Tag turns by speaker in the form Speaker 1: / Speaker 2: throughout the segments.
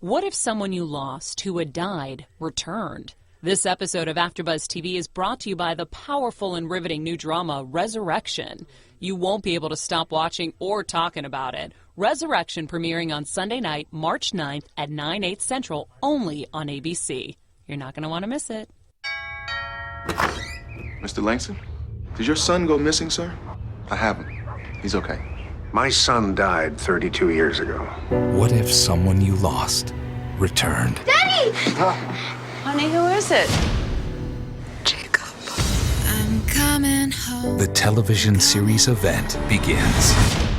Speaker 1: What if someone you lost who had died returned? This episode of AfterBuzz TV is brought to you by the powerful and riveting new drama, Resurrection. You won't be able to stop watching or talking about it. Resurrection premiering on Sunday night, March 9th at 9/8 Central, only on ABC. You're not going to want to miss it.
Speaker 2: Mr. Langston, did your son go missing, sir? I haven't. He's okay.
Speaker 3: My son died 32 years ago.
Speaker 4: What if someone you lost returned?
Speaker 5: Daddy!
Speaker 6: Honey, who is it?
Speaker 5: Jacob. I'm coming home.
Speaker 4: The television series event begins.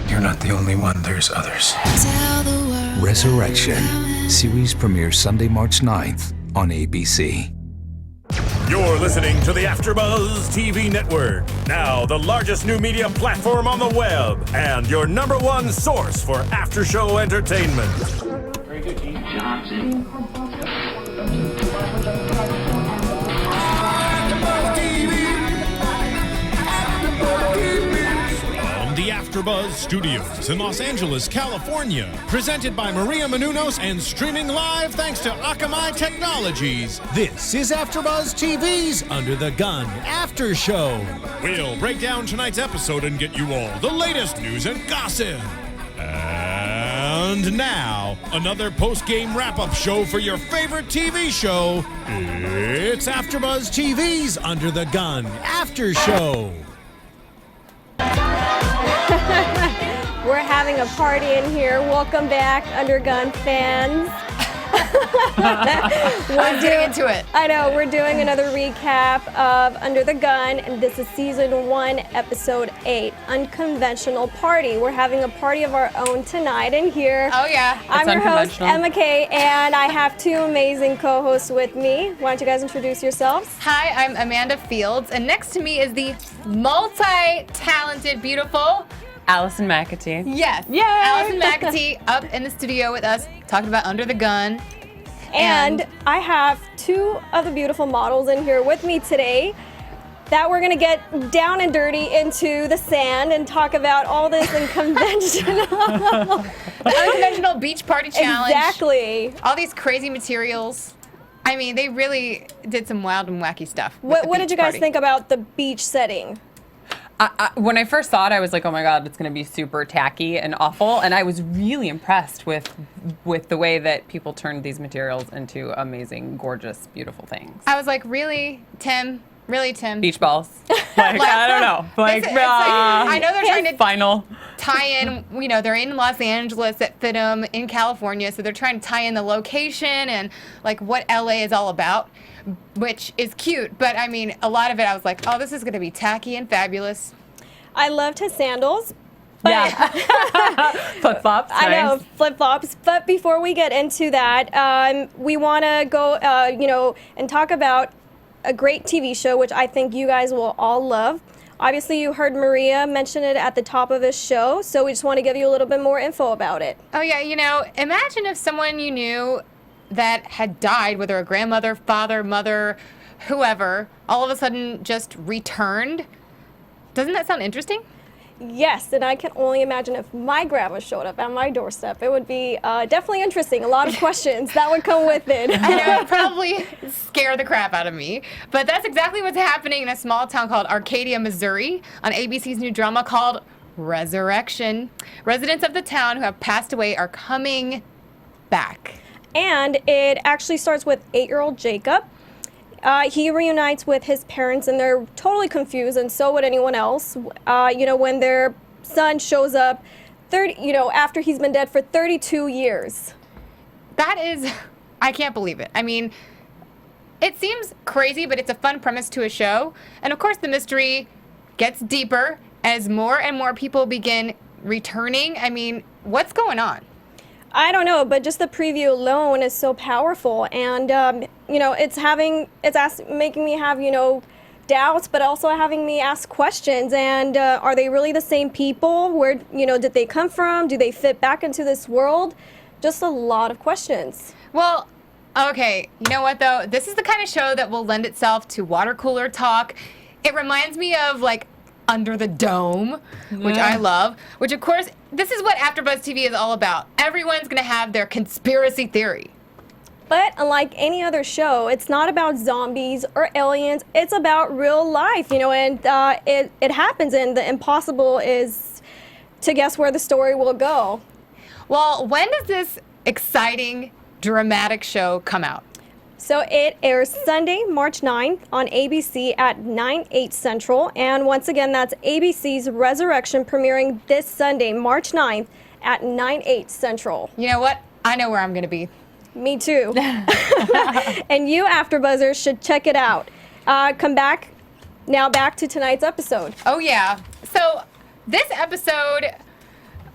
Speaker 7: You're not the only one, there's others.
Speaker 5: Tell the world.
Speaker 4: Resurrection. Series premieres Sunday, March 9th on ABC.
Speaker 8: You're listening to the AfterBuzz TV network, now the largest new media platform on the web, and your #1 source for after-show entertainment.
Speaker 9: Very good, Keith Johnson.
Speaker 8: The AfterBuzz Studios in Los Angeles, California. Presented by Maria Menounos and streaming live thanks to Akamai Technologies. This is AfterBuzz TV's Under the Gun After Show. We'll break down tonight's episode and get you all the latest news and gossip. And now, another post-game wrap-up show for your favorite TV show. It's AfterBuzz TV's Under the Gun After Show.
Speaker 10: We're having a party in here. Welcome back, Under Gun fans.
Speaker 6: I'm getting into it.
Speaker 10: I know, we're doing another recap of Under the Gun, and this is Season 1, Episode 8, Unconventional Party. We're having a party of our own tonight in here.
Speaker 6: Oh, yeah.
Speaker 10: I'm your host, Emma K, and I have two amazing co-hosts with me. Why don't you guys introduce yourselves?
Speaker 6: Hi, I'm Amanda Fields, and next to me is the multi-talented, beautiful
Speaker 11: Allison McAtee.
Speaker 6: Yes.
Speaker 11: Yay!
Speaker 6: Allison McAtee up in the studio with us, talking about Under the Gun.
Speaker 10: And I have two of the beautiful models in here with me today that we're going to get down and dirty into the sand and talk about all this
Speaker 6: Unconventional Beach Party Challenge.
Speaker 10: Exactly.
Speaker 6: All these crazy materials. I mean, they really did some wild and wacky stuff.
Speaker 10: What did you guys think about the beach setting?
Speaker 11: When I first saw it, I was like, oh my God, it's going to be super tacky and awful. And I was really impressed with the way that people turned these materials into amazing, gorgeous, beautiful things.
Speaker 6: I was like, really, Tim? Really, Tim?
Speaker 11: Beach balls. Like, I don't know.
Speaker 6: I know they're trying to
Speaker 11: final.
Speaker 6: tie in, they're in Los Angeles that fit them in California. So they're trying to tie in the location and like what LA is all about, which is cute. But I mean, a lot of it, I was like, oh, this is going to be tacky and fabulous.
Speaker 10: I loved his sandals. Yeah.
Speaker 11: Flip-flops.
Speaker 10: I know, flip-flops. But before we get into that, we want to go, and talk about a great TV show, which I think you guys will all love. Obviously, you heard Maria mention it at the top of this show, so we just want to give you a little bit more info about it.
Speaker 6: Oh, yeah, imagine if someone you knew that had died, whether a grandmother, father, mother, whoever, all of a sudden just returned. Doesn't that sound interesting?
Speaker 10: Yes, and I can only imagine if my grandma showed up at my doorstep. It would be definitely interesting. A lot of questions that would come with it.
Speaker 6: I know, it would probably scare the crap out of me. But that's exactly what's happening in a small town called Arcadia, Missouri, on ABC's new drama called Resurrection. Residents of the town who have passed away are coming back.
Speaker 10: And it actually starts with 8-year-old Jacob. He reunites with his parents, and they're totally confused, and so would anyone else. When their son shows up, after he's been dead for 32 years.
Speaker 6: That is, I can't believe it. I mean, it seems crazy, but it's a fun premise to a show. And of course, the mystery gets deeper as more and more people begin returning. I mean, what's going on?
Speaker 10: I don't know, but just the preview alone is so powerful, and it's making me have doubts, but also having me ask questions. And are they really the same people? Where did they come from? Do they fit back into this world? Just a lot of questions.
Speaker 6: Well, okay, you know what though? This is the kind of show that will lend itself to water cooler talk. It reminds me of like Under the Dome, which I love, which of course, this is what AfterBuzz TV is all about. Everyone's gonna have their conspiracy theory.
Speaker 10: But unlike any other show, it's not about zombies or aliens. It's about real life, and it happens, and the impossible is to guess where the story will go.
Speaker 6: Well, when does this exciting, dramatic show come out?
Speaker 10: So it airs Sunday, March 9th on ABC at 9/8 Central. And once again, that's ABC's Resurrection, premiering this Sunday, March 9th at 9/8 Central.
Speaker 6: You know what? I know where I'm going to be.
Speaker 10: Me too. And you, AfterBuzzers, should check it out. Come back to tonight's episode.
Speaker 6: Oh, yeah. So this episode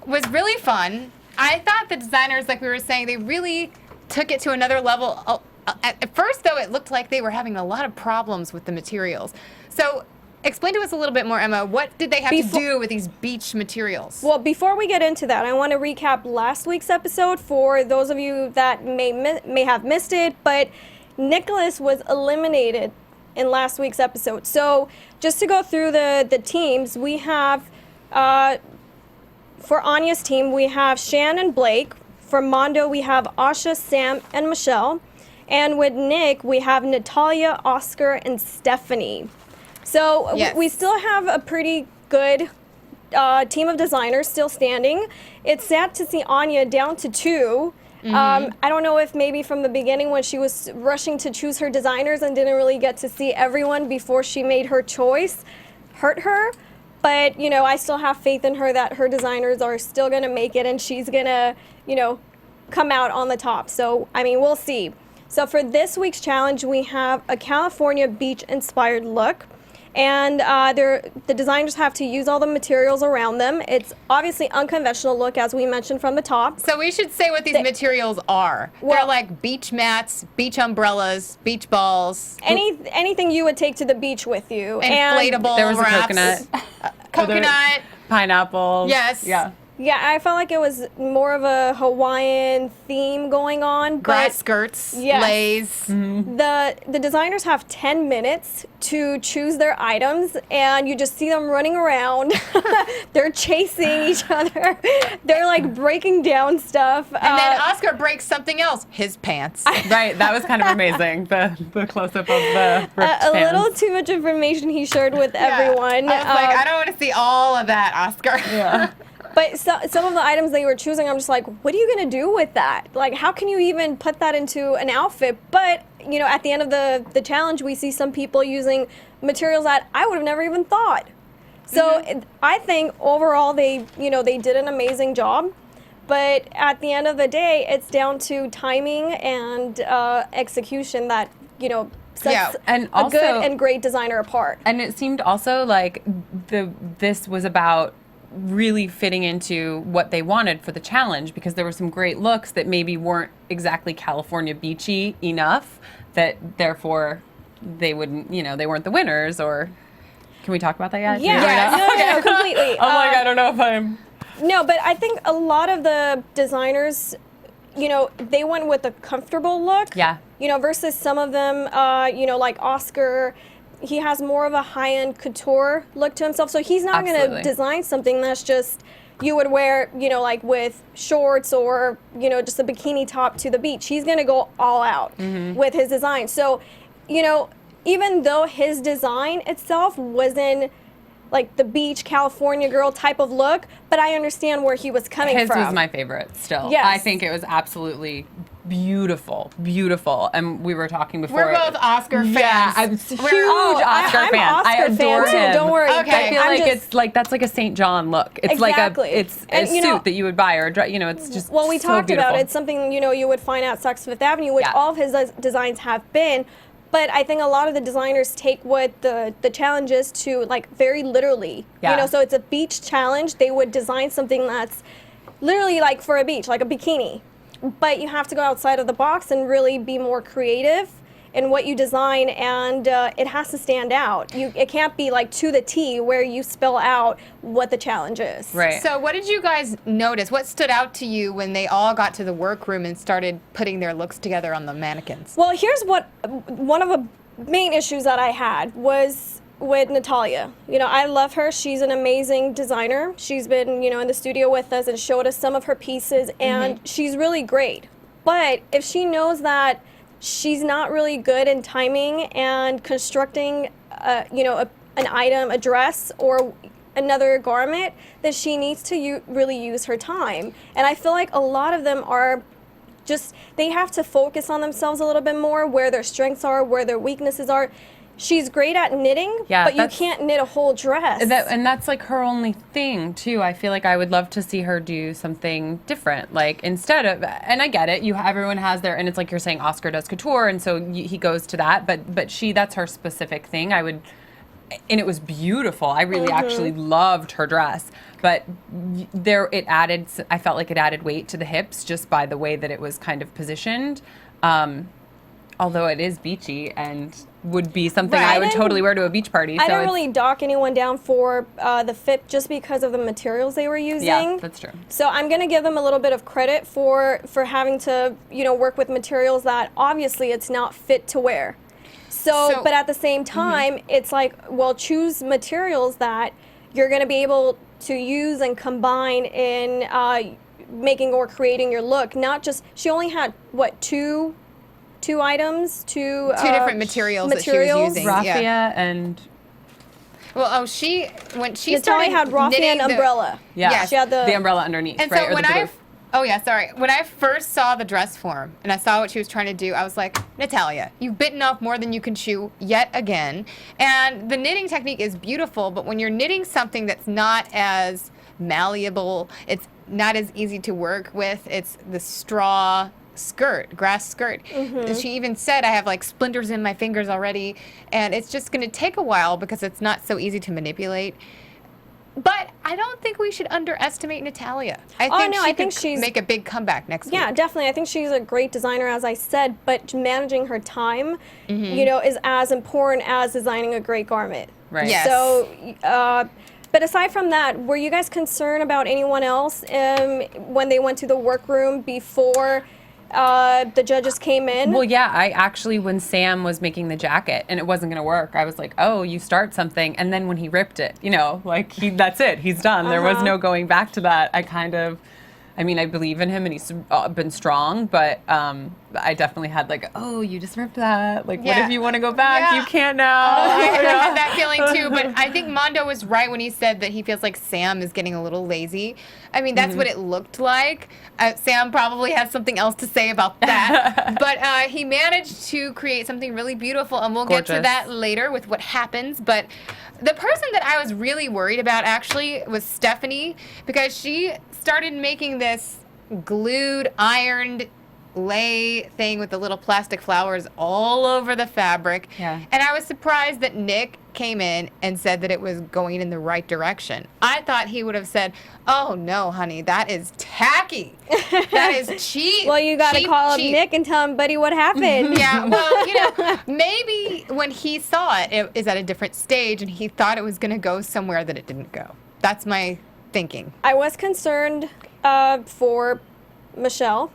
Speaker 6: was really fun. I thought the designers, like we were saying, they really took it to another level. At first, though, it looked like they were having a lot of problems with the materials. So explain to us a little bit more, Emma. What did they have to do with these beach materials?
Speaker 10: Well, before we get into that, I want to recap last week's episode for those of you that may have missed it. But Nicholas was eliminated in last week's episode. So just to go through the teams, we have, for Anya's team, we have Shan and Blake. For Mondo, we have Asha, Sam, and Michelle. And with Nick, we have Natalia, Oscar, and Stephanie. So
Speaker 6: yes.
Speaker 10: We still have a pretty good team of designers still standing. It's sad to see Anya down to 2. I don't know if maybe from the beginning when she was rushing to choose her designers and didn't really get to see everyone before she made her choice hurt her. But, I still have faith in her that her designers are still going to make it and she's going to, come out on the top. So, we'll see. So for this week's challenge, we have a California beach-inspired look. And the designers have to use all the materials around them. It's obviously unconventional look, as we mentioned from the top.
Speaker 6: So we should say what these materials are. They're like beach mats, beach umbrellas, beach balls.
Speaker 10: Anything you would take to the beach with you.
Speaker 6: Inflatable
Speaker 11: There was
Speaker 6: wraps.
Speaker 11: a coconut.
Speaker 6: Coconut.
Speaker 11: Pineapple.
Speaker 6: Yes.
Speaker 11: Yeah.
Speaker 10: Yeah, I felt like it was more of a Hawaiian theme going on.
Speaker 6: Grass skirts,
Speaker 10: yes,
Speaker 6: lays.
Speaker 10: The designers have 10 minutes to choose their items, and you just see them running around. They're chasing each other. They're like breaking down stuff.
Speaker 6: And then Oscar breaks something else, his pants.
Speaker 11: Right, that was kind of amazing, the close-up of the ripped
Speaker 10: a
Speaker 11: pants.
Speaker 10: little too much information he shared with everyone.
Speaker 6: I was like, I don't want to see all of that, Oscar.
Speaker 11: Yeah.
Speaker 10: But some of the items they were choosing, I'm just like, what are you going to do with that? Like, how can you even put that into an outfit? But, at the end of the challenge, we see some people using materials that I would have never even thought. So I think overall they did an amazing job. But at the end of the day, it's down to timing and execution that, sets
Speaker 11: and
Speaker 10: a
Speaker 11: also,
Speaker 10: good and great designer apart.
Speaker 11: And it seemed also like this was about really fitting into what they wanted for the challenge, because there were some great looks that maybe weren't exactly California beachy enough, that therefore they wouldn't, they weren't the winners. Or can we talk about that yet?
Speaker 10: Yeah, no, completely.
Speaker 11: I don't know if I'm...
Speaker 10: No, but I think a lot of the designers, they went with a comfortable look.
Speaker 11: Yeah.
Speaker 10: Versus some of them, like Oscar, he has more of a high-end couture look to himself. So he's not going to design something that's just you would wear, like with shorts or, just a bikini top to the beach. He's going to go all out with his design. So, even though his design itself wasn't like the beach California girl type of look, but I understand where he was coming from.
Speaker 11: His was my favorite still.
Speaker 10: Yes.
Speaker 11: I think it was absolutely beautiful. And we were talking before.
Speaker 6: We're both Oscar fans.
Speaker 11: Yeah, I'm a huge Oscar
Speaker 10: I'm
Speaker 11: fan.
Speaker 10: Oscar
Speaker 11: I adore
Speaker 10: fan
Speaker 11: him.
Speaker 10: too. Don't worry.
Speaker 6: Okay.
Speaker 11: I feel like it's like that's like a St. John look. It's
Speaker 10: exactly.
Speaker 11: like it's a suit that you would buy, or it's just
Speaker 10: well, we
Speaker 11: so
Speaker 10: talked
Speaker 11: beautiful.
Speaker 10: about it. It's something you would find at Saks Fifth Avenue, which all of his designs have been. But I think a lot of the designers take what the challenge is to like very literally.
Speaker 11: Yeah.
Speaker 10: So it's a beach challenge. They would design something that's literally like for a beach, like a bikini. But you have to go outside of the box and really be more creative in what you design, and it has to stand out. It can't be like to the T where you spell out what the challenge is.
Speaker 11: Right.
Speaker 6: So what did you guys notice? What stood out to you when they all got to the workroom and started putting their looks together on the mannequins?
Speaker 10: Well, here's one of the main issues that I had was with Natalia. I love her. She's an amazing designer. She's been, in the studio with us and showed us some of her pieces, and she's really great. But if she knows that she's not really good in timing and constructing, an item, a dress, or another garment, then she needs to really use her time. And I feel like a lot of them are just, they have to focus on themselves a little bit more, where their strengths are, where their weaknesses are. She's great at knitting, but you can't knit a whole dress.
Speaker 11: And that's like her only thing too. I feel like I would love to see her do something different. Like instead of, and I get it, everyone has their, and it's like you're saying Oscar does couture, and so he goes to that. But that's her specific thing. And it was beautiful. I really actually loved her dress. But I felt like it added weight to the hips just by the way that it was kind of positioned. Although it is beachy and would be something I would totally wear to a beach party.
Speaker 10: I didn't really dock anyone down for the fit just because of the materials they were using.
Speaker 11: Yeah, that's true.
Speaker 10: So I'm going to give them a little bit of credit for having to, work with materials that obviously it's not fit to wear. So but at the same time, it's like, well, choose materials that you're going to be able to use and combine in making or creating your look. Not just, she only had, two items, two
Speaker 6: different materials that she was using.
Speaker 11: Raffia and...
Speaker 6: Well, when she started
Speaker 10: had raffia and umbrella.
Speaker 11: Yeah,
Speaker 10: she had the
Speaker 11: umbrella underneath.
Speaker 6: And so when I first saw the dress form and I saw what she was trying to do, I was like, Natalia, you've bitten off more than you can chew yet again. And the knitting technique is beautiful, but when you're knitting something that's not as malleable, it's not as easy to work with, it's the straw grass skirt. She even said, I have like splinters in my fingers already, and it's just going to take a while because it's not so easy to manipulate. But I don't think we should underestimate Natalia. I think she's make a big comeback next week.
Speaker 10: Yeah, definitely. I think she's a great designer, as I said, but managing her time, is as important as designing a great garment.
Speaker 11: Right.
Speaker 6: Yes.
Speaker 10: So, but aside from that, were you guys concerned about anyone else when they went to the workroom before the judges came in?
Speaker 11: Well, yeah, I actually, when Sam was making the jacket and it wasn't going to work, I was like, oh, you start something. And then when he ripped it, that's it. He's done. There was no going back to that. I believe in him and he's been strong, but I definitely had you just ripped that. What if you want to go back?
Speaker 6: Yeah.
Speaker 11: You can't now.
Speaker 6: I had that feeling too, but I think Mondo was right when he said that he feels like Sam is getting a little lazy. That's what it looked like. Sam probably has something else to say about that, but he managed to create something really beautiful, and we'll get to that later with what happens. But the person that I was really worried about actually was Stephanie, because she started making this glued, ironed lay thing with the little plastic flowers all over the fabric.
Speaker 11: Yeah.
Speaker 6: And I was surprised that Nick came in and said that it was going in the right direction. I thought he would have said, oh no, honey, that is tacky. That is cheap.
Speaker 10: Well, you got to call up Nick and tell him, buddy, what happened?
Speaker 6: Yeah, well, maybe when he saw it, it is at a different stage and he thought it was going to go somewhere that it didn't go. That's my thinking.
Speaker 10: I was concerned for Michelle,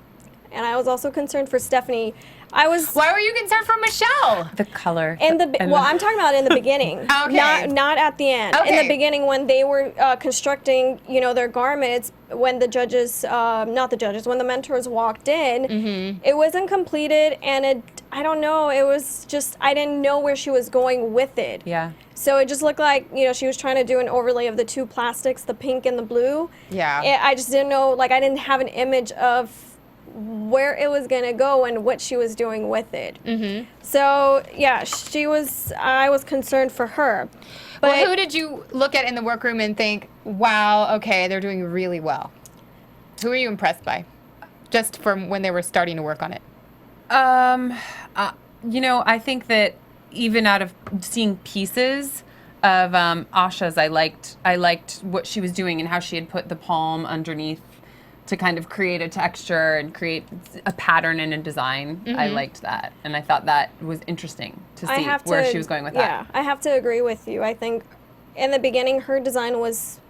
Speaker 10: and I was also concerned for Stephanie.
Speaker 6: Why were you concerned for Michelle?
Speaker 11: The color.
Speaker 10: I'm talking about in the beginning.
Speaker 6: Okay.
Speaker 10: Not at the end.
Speaker 6: Okay.
Speaker 10: In the beginning, when they were constructing, their garments, when the judges, when the mentors walked in, it wasn't completed, and I don't know, it was just, I didn't know where she was going with it.
Speaker 11: Yeah.
Speaker 10: So it just looked like, she was trying to do an overlay of the two plastics, the pink and the blue.
Speaker 6: Yeah.
Speaker 10: I just didn't know, I didn't have an image of where it was going to go and what she was doing with it. So, yeah, I was concerned for her. But
Speaker 6: Well, who did you look at in the workroom and think, wow, okay, they're doing really well? Who were you impressed by? Just from when they were starting to work on it.
Speaker 11: I think that even out of seeing pieces of Asha's, I liked what she was doing and how she had put the palm underneath to kind of create a texture and create a pattern and a design. I liked that. And I thought that was interesting to see where she was going with that.
Speaker 10: Yeah, I have to agree with you. I think in the beginning, her design was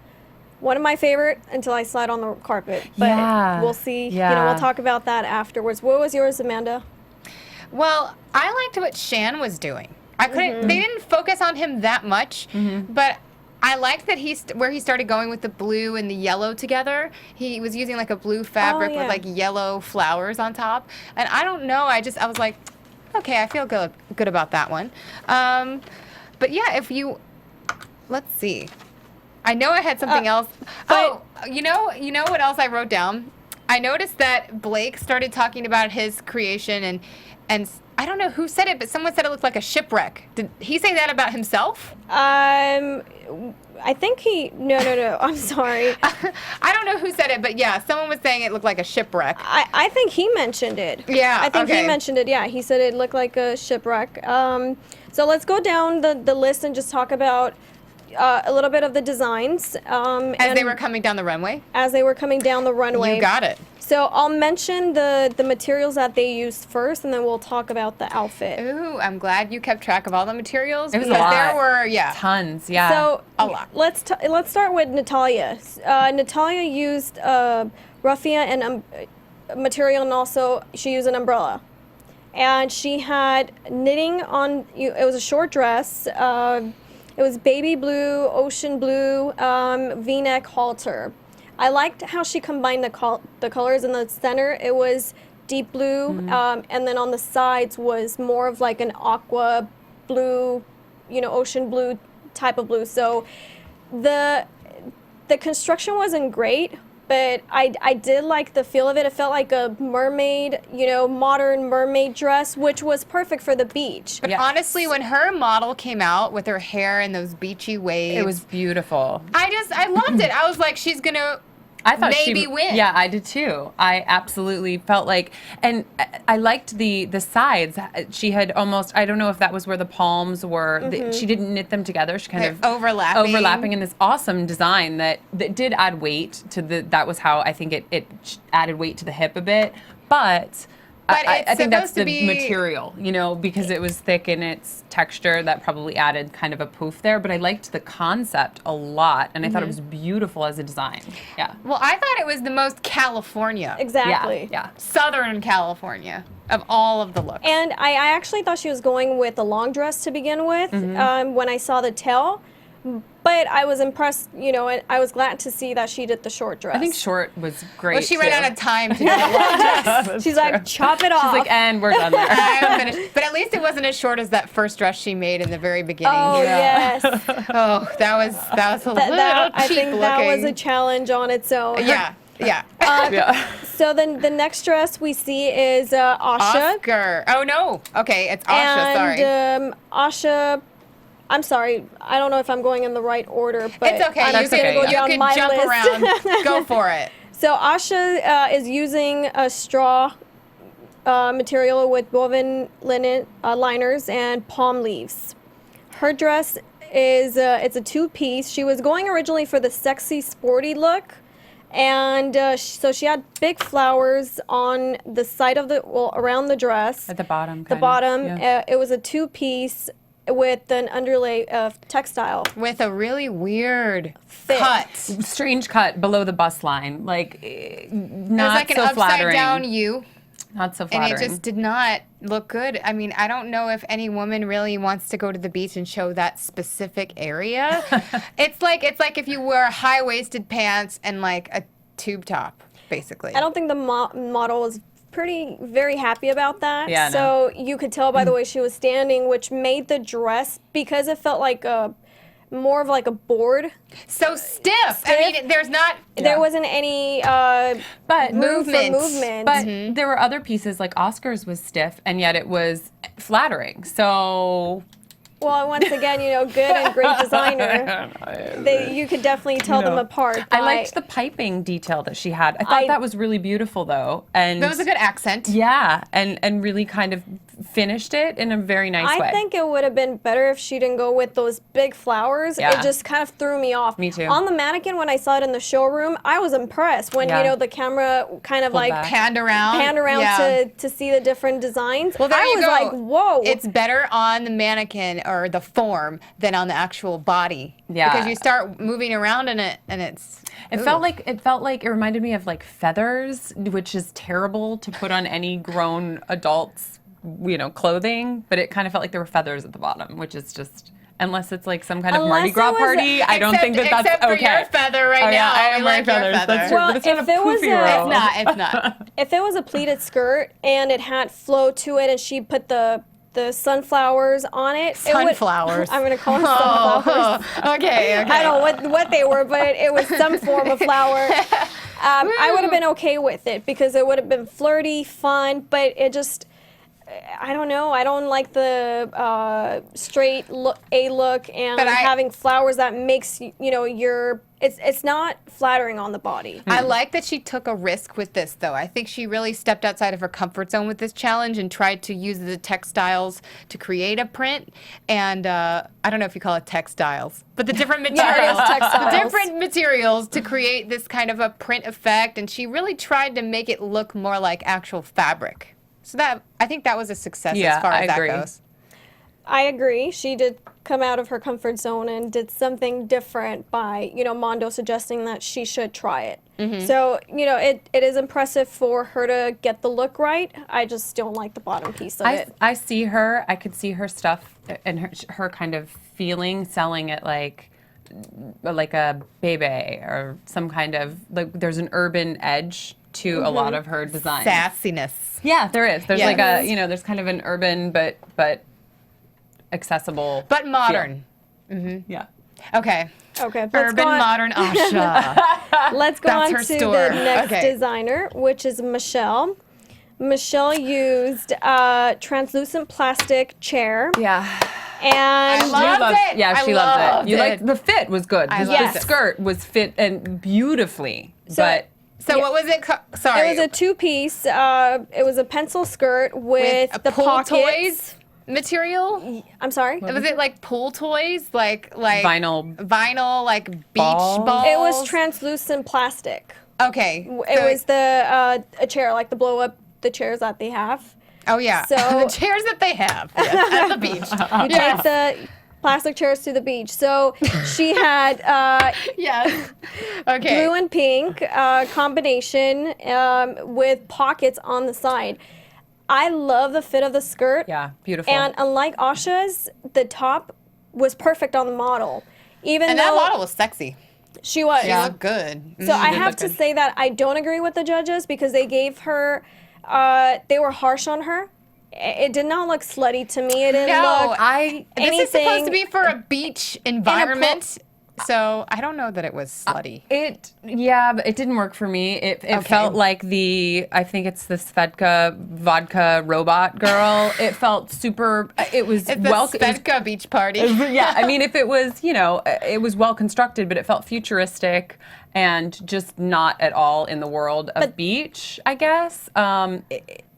Speaker 10: one of my favorite until I slide on the carpet. But we'll see.
Speaker 11: Yeah.
Speaker 10: We'll talk about that afterwards. What was yours, Amanda?
Speaker 6: Well, I liked what Shan was doing. They didn't focus on him that much, but I liked that where he started going with the blue and the yellow together. He was using like a blue fabric with like yellow flowers on top. And I don't know, I was like, okay, I feel good about that one. But yeah, let's see. I know I had something else. Oh, you know what else I wrote down? I noticed that Blake started talking about his creation and I don't know who said it, but someone said it looked like a shipwreck. Did he say that about himself?
Speaker 10: I think no, I'm sorry.
Speaker 6: I don't know who said it, but yeah, someone was saying it looked like a shipwreck.
Speaker 10: I think he mentioned it.
Speaker 6: Yeah,
Speaker 10: I think he mentioned it, yeah. He said it looked like a shipwreck. So let's go down the list and just talk about a little bit of the designs.
Speaker 6: As they were coming down the runway?
Speaker 10: As they were coming down the runway.
Speaker 6: You got it.
Speaker 10: So I'll mention the materials that they used first, and then we'll talk about the outfit.
Speaker 6: Ooh, I'm glad you kept track of all the materials.
Speaker 11: It was a lot.
Speaker 6: There were,
Speaker 11: tons, yeah.
Speaker 10: So
Speaker 6: a lot.
Speaker 10: Let's start with Natalia. Natalia used raffia and material, and also she used an umbrella. And she had knitting on. It was a short dress. It was baby blue, ocean blue, V-neck halter. I liked how she combined the colors. In the center, it was deep blue, and then on the sides was more of like an aqua blue, ocean blue type of blue. So the construction wasn't great, but I did like the feel of it. It felt like a mermaid, modern mermaid dress, which was perfect for the beach.
Speaker 6: But honestly, when her model came out with her hair and those beachy waves,
Speaker 11: it was beautiful.
Speaker 6: I loved it. I was like, she's gonna maybe win.
Speaker 11: Yeah, I did too. I absolutely felt like, and I liked the sides. She had almost, I don't know if that was where the palms were. She didn't knit them together. She kind of overlapping in this awesome design that did add weight to that was how I think it added weight to the hip a bit. But I think that's the material, because it was thick in its texture that probably added kind of a poof there. But I liked the concept a lot, and I thought it was beautiful as a design. Yeah.
Speaker 6: Well, I thought it was the most California.
Speaker 10: Exactly.
Speaker 11: Yeah.
Speaker 6: Southern California of all of the looks.
Speaker 10: And I actually thought she was going with a long dress to begin with when I saw the tail. But I was impressed, and I was glad to see that she did the short dress.
Speaker 11: I think short was great.
Speaker 6: Well, she ran out of time to do the long dress.
Speaker 10: She's like, chop it off.
Speaker 11: She's like, and we're done there.
Speaker 6: I'm finished. But at least it wasn't as short as that first dress she made in the very beginning.
Speaker 10: Oh, yes.
Speaker 6: Oh, that was a little
Speaker 10: I
Speaker 6: cheap
Speaker 10: think
Speaker 6: looking.
Speaker 10: That was a challenge on its own.
Speaker 6: Yeah.
Speaker 10: So then the next dress we see is Asha.
Speaker 6: Oscar. Oh, no. Okay, it's Asha, sorry.
Speaker 10: And Asha... I'm sorry. I don't know if I'm going in the right order, but
Speaker 6: it's okay.
Speaker 10: I'm just going to go down
Speaker 6: you
Speaker 10: my
Speaker 6: can jump
Speaker 10: list.
Speaker 6: around. Go for it.
Speaker 10: So Asha is using a straw material with woven linen liners and palm leaves. Her dress is it's a two-piece. She was going originally for the sexy, sporty look, and so she had big flowers on the side of around the dress.
Speaker 11: At the bottom.
Speaker 10: The bottom. Yeah. It was a two-piece with an underlay of textile.
Speaker 6: With a really weird
Speaker 10: cut.
Speaker 11: Strange cut below the bust line. Like, not
Speaker 6: like
Speaker 11: so
Speaker 6: an
Speaker 11: flattering.
Speaker 6: upside down U.
Speaker 11: Not so flattering.
Speaker 6: And it just did not look good. I mean, I don't know if any woman really wants to go to the beach and show that specific area. It's like if you wear high-waisted pants and like a tube top, basically.
Speaker 10: I don't think the model was very happy about that.
Speaker 11: Yeah,
Speaker 10: so you could tell by the way she was standing, which made the dress, because it felt like more of like a board.
Speaker 6: So stiff. I mean,
Speaker 10: there wasn't any movement.
Speaker 11: But there were other pieces, like Oscar's was stiff, and yet it was flattering. So...
Speaker 10: Well, once again, good and great designer. You could definitely tell them apart.
Speaker 11: I liked the piping detail that she had. I thought that was really beautiful, though. And
Speaker 6: that was a good accent.
Speaker 11: Yeah, and really kind of finished it in a very nice way.
Speaker 10: I think it would have been better if she didn't go with those big flowers.
Speaker 11: Yeah.
Speaker 10: It just kind of threw me off.
Speaker 11: Me too.
Speaker 10: On the mannequin, when I saw it in the showroom, I was impressed when the camera kind of like
Speaker 6: panned around
Speaker 10: to see the different designs.
Speaker 6: Well, there you go.
Speaker 10: I was like, whoa.
Speaker 6: It's better on the mannequin or the form than on the actual body.
Speaker 11: Yeah.
Speaker 6: Because you start moving around in it and it's...
Speaker 11: It felt like it reminded me of like feathers, which is terrible to put on any grown adult's, clothing, but it kind of felt like there were feathers at the bottom, which is just unless it's like some kind of Mardi Gras
Speaker 10: Unless it was
Speaker 11: party. I don't think that's
Speaker 6: except
Speaker 11: okay.
Speaker 6: for your feather right
Speaker 11: Oh, yeah,
Speaker 6: now.
Speaker 11: I am
Speaker 6: We
Speaker 11: wearing
Speaker 6: like your
Speaker 11: feathers.
Speaker 6: feather.
Speaker 11: That's true.
Speaker 10: Well,
Speaker 11: But it's not
Speaker 10: if
Speaker 11: a
Speaker 10: it was
Speaker 11: poofy
Speaker 10: a-
Speaker 11: robe.
Speaker 6: It's not.
Speaker 10: If it was a pleated skirt and it had flow to it and she put the sunflowers on it.
Speaker 6: Sunflowers.
Speaker 10: I'm going to call them sunflowers.
Speaker 6: Okay.
Speaker 10: I don't know what they were, but it was some form of flower. I would have been okay with it because it would have been flirty, fun, but it just, I don't know. I don't like the straight look, and having flowers that makes, it's not flattering on the body.
Speaker 6: I like that she took a risk with this, though. I think she really stepped outside of her comfort zone with this challenge and tried to use the textiles to create a print. And I don't know if you call it textiles, but the different materials, the different materials to create this kind of a print effect. And she really tried to make it look more like actual fabric. So I think that was a success as far as that goes.
Speaker 10: I agree. She did come out of her comfort zone and did something different by, Mondo suggesting that she should try it. Mm-hmm. So, it is impressive for her to get the look right. I just don't like the bottom piece of it.
Speaker 11: I see her. I could see her stuff and her kind of feeling selling it like a bebe or some kind of, like, there's an urban edge to a lot of her designs.
Speaker 6: Sassiness.
Speaker 11: Yeah, there is. There's like a, there's kind of an urban but accessible.
Speaker 6: But modern.
Speaker 11: Mm-hmm. Yeah.
Speaker 6: Okay.
Speaker 10: Urban
Speaker 6: modern Asha.
Speaker 10: Let's go on to the next designer, which is Michelle. Michelle used a translucent plastic chair.
Speaker 11: Yeah.
Speaker 10: And
Speaker 6: I loved it.
Speaker 11: Yeah, she loved it. The fit was good. The skirt was fit and beautifully.
Speaker 6: So what was it? Sorry.
Speaker 10: It was a two-piece. It was a pencil skirt with the
Speaker 6: pool
Speaker 10: pockets.
Speaker 6: Toys material.
Speaker 10: I'm sorry?
Speaker 6: Was it like pool toys? Like
Speaker 11: vinyl,
Speaker 6: like beach balls?
Speaker 10: It was translucent plastic.
Speaker 6: Okay.
Speaker 10: It was a chair, like the blow-up, the chairs that they have.
Speaker 6: Oh, yeah.
Speaker 10: So
Speaker 6: the chairs that they have at the beach.
Speaker 10: You take the plastic chairs to the beach. So she had blue and pink combination with pockets on the side. I love the fit of the skirt.
Speaker 11: Yeah, beautiful.
Speaker 10: And unlike Asha's, the top was perfect on the model.
Speaker 6: And that model was sexy.
Speaker 10: She was.
Speaker 6: She looked good.
Speaker 10: So I have to say that I don't agree with the judges because they gave her, they were harsh on her. It did not look slutty to me. It didn't look anything.
Speaker 6: This is supposed to be for a beach environment. So I don't know that it was slutty.
Speaker 11: But it didn't work for me. It felt like I think it's the Svedka vodka robot girl. It felt super,
Speaker 6: It's the Svedka beach party.
Speaker 11: Yeah, I mean, if it was, it was well constructed, but it felt futuristic and just not at all in the world of beach, I guess.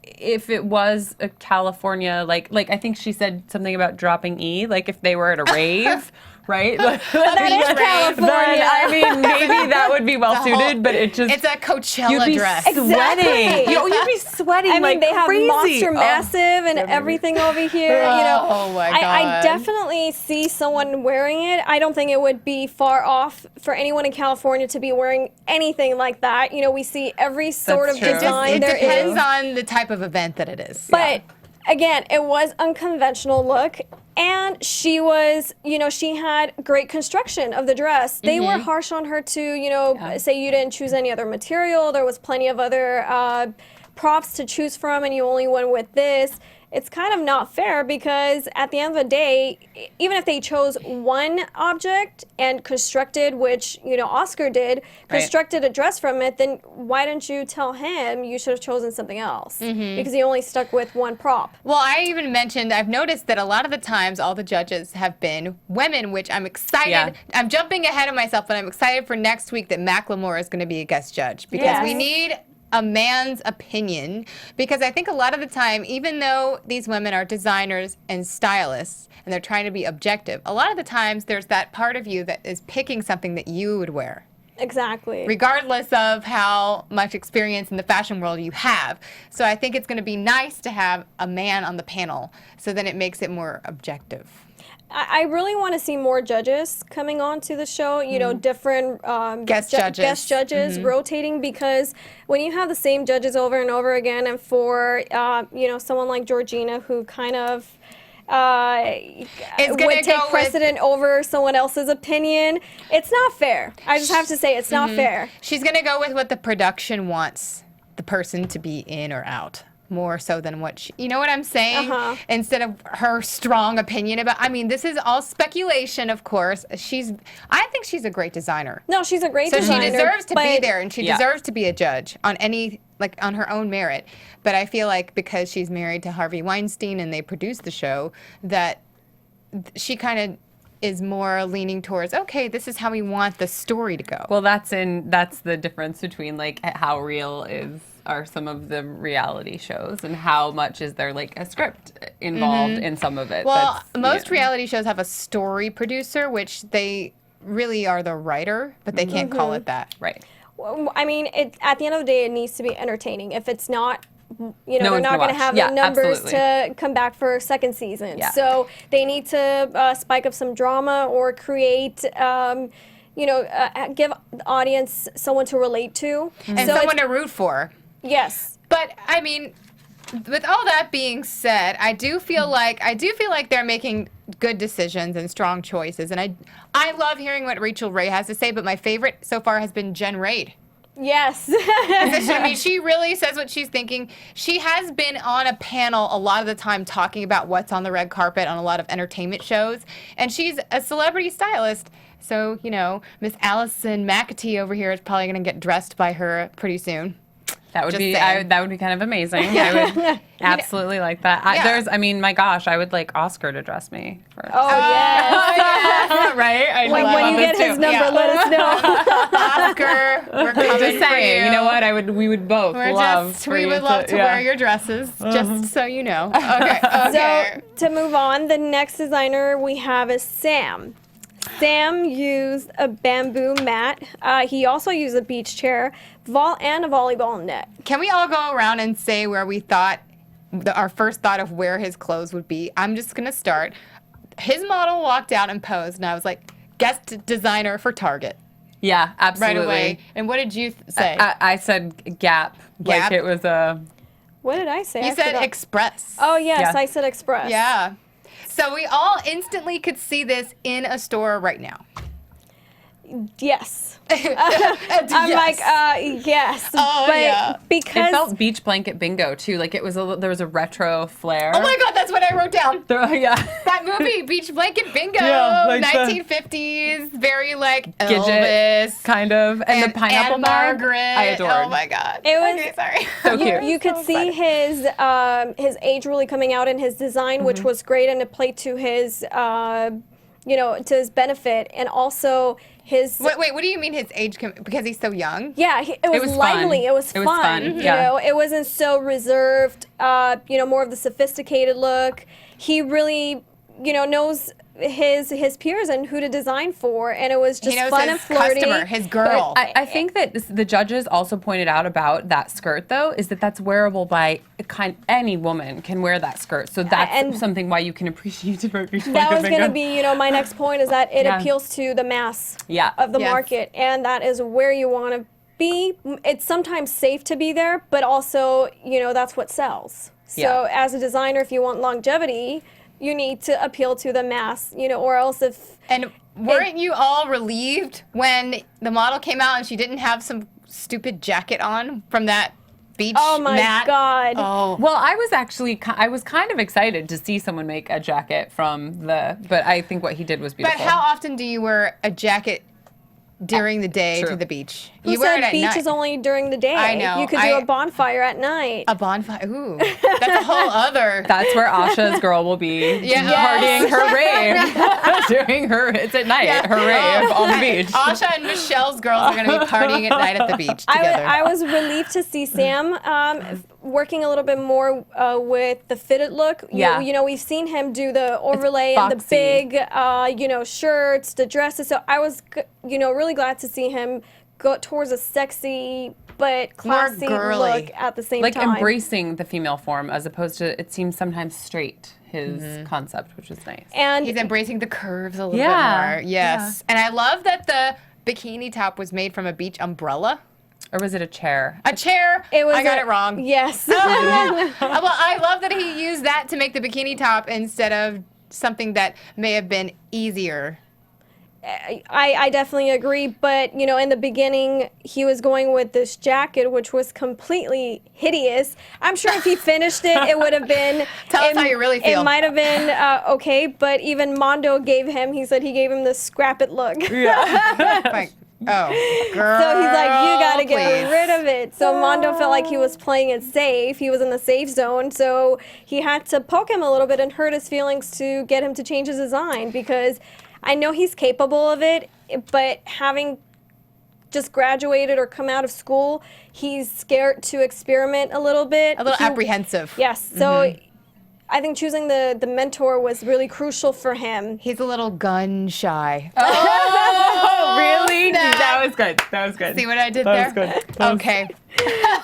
Speaker 11: If it was a California, like I think she said something about dropping E, like if they were at a rave, right?
Speaker 10: That is California.
Speaker 11: Then, I mean, maybe that would be well suited, but it's a
Speaker 6: Coachella dress.
Speaker 11: Sweating.
Speaker 10: Exactly.
Speaker 11: You'd be sweating
Speaker 10: I mean,
Speaker 11: like
Speaker 10: they have
Speaker 11: crazy.
Speaker 10: Monster Massive and everything over here.
Speaker 6: Oh my God.
Speaker 10: I definitely see someone wearing it. I don't think it would be far off for anyone in California to be wearing anything like that. We see every sort of design
Speaker 6: It
Speaker 10: there is.
Speaker 6: depends on the type of event that it is.
Speaker 10: But again, it was unconventional look. And she was, she had great construction of the dress. They were harsh on her to, say you didn't choose any other material. There was plenty of other props to choose from and you only went with this. It's kind of not fair because at the end of the day, even if they chose one object and constructed, which, Oscar did, constructed a dress from it, then why didn't you tell him you should have chosen something else? Because he only stuck with one prop.
Speaker 6: Well, I even mentioned, I've noticed that a lot of the times all the judges have been women, which I'm excited. Yeah. I'm jumping ahead of myself, but I'm excited for next week that Macklemore is going to be a guest judge because we need a man's opinion, because I think a lot of the time, even though these women are designers and stylists and they're trying to be objective, a lot of the times there's that part of you that is picking something that you would wear.
Speaker 10: Exactly.
Speaker 6: Regardless of how much experience in the fashion world you have. So I think it's going to be nice to have a man on the panel so then it makes it more objective.
Speaker 10: I really want to see more judges coming on to the show, different
Speaker 6: guest
Speaker 10: judges rotating, because when you have the same judges over and over again, and for, someone like Georgina who kind of would take precedent over someone else's opinion. It's not fair. I just have to say it's not fair.
Speaker 6: She's going to go with what the production wants the person to be in or out. More so than what she, you know what I'm saying? Instead of her strong opinion about, I mean, this is all speculation, of course. I think she's a great designer.
Speaker 10: No, she's a great designer.
Speaker 6: So she deserves to be there, and she deserves to be a judge on on her own merit. But I feel like because she's married to Harvey Weinstein and they produced the show, that she kind of is more leaning towards, okay, this is how we want the story to go.
Speaker 11: Well, that's the difference between like how real are some of the reality shows and how much is there like a script involved in some of it.
Speaker 6: Well, most reality shows have a story producer, which they really are the writer, but they can't call it that.
Speaker 11: Right.
Speaker 10: Well, I mean, at the end of the day, it needs to be entertaining. If it's not, they're
Speaker 11: one's
Speaker 10: not going to have the numbers to come back for a second season.
Speaker 11: Yeah.
Speaker 10: So they need to spike up some drama or create, give the audience someone to relate to.
Speaker 6: And someone to root for.
Speaker 10: Yes.
Speaker 6: But, I mean, with all that being said, I do feel like they're making good decisions and strong choices. And I love hearing what Rachel Ray has to say, but my favorite so far has been Jen Raid.
Speaker 10: Yes.
Speaker 6: I mean, she really says what she's thinking. She has been on a panel a lot of the time talking about what's on the red carpet on a lot of entertainment shows. And she's a celebrity stylist. So, Miss Allison McAtee over here is probably going to get dressed by her pretty soon.
Speaker 11: That would be kind of amazing. I would absolutely like that. My gosh, I would like Oscar to dress me.
Speaker 10: Yes.
Speaker 11: Right?
Speaker 10: When you get his number, let us know.
Speaker 6: Oscar, we're coming
Speaker 11: just saying,
Speaker 6: for you.
Speaker 11: You know what? We would both love
Speaker 6: we would love to wear your dresses, just so you know. Okay.
Speaker 10: So to move on, the next designer we have is Sam. Sam used a bamboo mat. He also used a beach chair, and a volleyball net.
Speaker 6: Can we all go around and say where we thought, our first thought of where his clothes would be? I'm just going to start. His model walked out and posed, and I was like, guest designer for Target.
Speaker 11: Yeah, absolutely.
Speaker 6: Right away. And what did you say?
Speaker 11: I said Gap. Like it was a...
Speaker 10: What did I say?
Speaker 6: You said Express.
Speaker 10: Oh, yes, I said Express.
Speaker 6: Yeah. So we all instantly could see this in a store right now.
Speaker 10: Yes. I'm like, yes.
Speaker 6: Oh,
Speaker 10: but because
Speaker 11: it felt beach blanket bingo too. Like there was a retro flair.
Speaker 6: Oh my God, that's what I wrote down.
Speaker 11: That
Speaker 6: movie, Beach Blanket Bingo,
Speaker 11: like
Speaker 6: 1950s, very like
Speaker 11: Gidget,
Speaker 6: Elvis,
Speaker 11: kind of, and the pineapple
Speaker 6: and
Speaker 11: mug.
Speaker 6: Margaret.
Speaker 11: I adored.
Speaker 6: Oh my God.
Speaker 10: It was
Speaker 6: sorry.
Speaker 11: So cute.
Speaker 10: You could see his age really coming out in his design, which was great, and it played to his to his benefit, and also his...
Speaker 6: Wait, what do you mean his age? Because he's so young?
Speaker 10: Yeah, it was lively.
Speaker 11: Fun.
Speaker 10: It was fun. It wasn't so reserved, more of the sophisticated look. He really, knows his peers and who to design for, and it was just fun and flirty.
Speaker 6: Customer, his girl.
Speaker 11: I think that the judges also pointed out about that skirt, though, is that's wearable by any woman can wear that skirt. So that's something why you can appreciate it.
Speaker 10: That was going to be, my next point is that it appeals to the mass of the market, and that is where you want to be. It's sometimes safe to be there, but also, that's what sells. So as a designer, if you want longevity, you need to appeal to the mass, or else if...
Speaker 6: And weren't you all relieved when the model came out and she didn't have some stupid jacket on from that beach mat?
Speaker 10: Oh my God.
Speaker 6: Oh.
Speaker 11: Well, I was kind of excited to see someone make a jacket but I think what he did was beautiful.
Speaker 6: But how often do you wear a jacket during the day to the beach?
Speaker 10: Who said beach is only during the day?
Speaker 6: I know.
Speaker 10: You could do a bonfire at night.
Speaker 6: A bonfire? Ooh. That's a whole other...
Speaker 11: That's where Asha's girl will be partying her rave. It's at night, her rave on the beach.
Speaker 6: Asha and Michelle's girls are going to be partying at night at the beach together.
Speaker 10: I was relieved to see Sam working a little bit more with the fitted look. We've seen him do the overlay and the big, shirts, the dresses. So I was, really glad to see him go towards a sexy but classy look at the same time.
Speaker 11: Like embracing the female form as opposed to, it seems sometimes straight, his concept, which is nice.
Speaker 6: And he's embracing the curves a little bit more. Yes. Yeah. And I love that the bikini top was made from a beach umbrella.
Speaker 11: Or was it a chair?
Speaker 6: A chair.
Speaker 10: It was
Speaker 6: I got it wrong.
Speaker 10: Yes.
Speaker 6: Well, I love that he used that to make the bikini top instead of something that may have been easier.
Speaker 10: I definitely agree, but in the beginning he was going with this jacket, which was completely hideous. I'm sure if he finished it, it would have been.
Speaker 6: Tell us how you really feel.
Speaker 10: It might have been okay, but even Mondo he said he gave him the scrap it look.
Speaker 11: Yeah.
Speaker 6: Like, oh, girl.
Speaker 10: So he's like, you gotta get
Speaker 6: please.
Speaker 10: rid of it. So Mondo felt like he was playing it safe. He was in the safe zone, so he had to poke him a little bit and hurt his feelings to get him to change his design, because I know he's capable of it, but having just graduated or come out of school, he's scared to experiment a little bit.
Speaker 6: A little apprehensive.
Speaker 10: Yes. So I think choosing the mentor was really crucial for him.
Speaker 6: He's a little gun shy.
Speaker 11: Oh, really? That was good. That was good.
Speaker 6: See what I did there?
Speaker 11: That was good.
Speaker 6: Okay.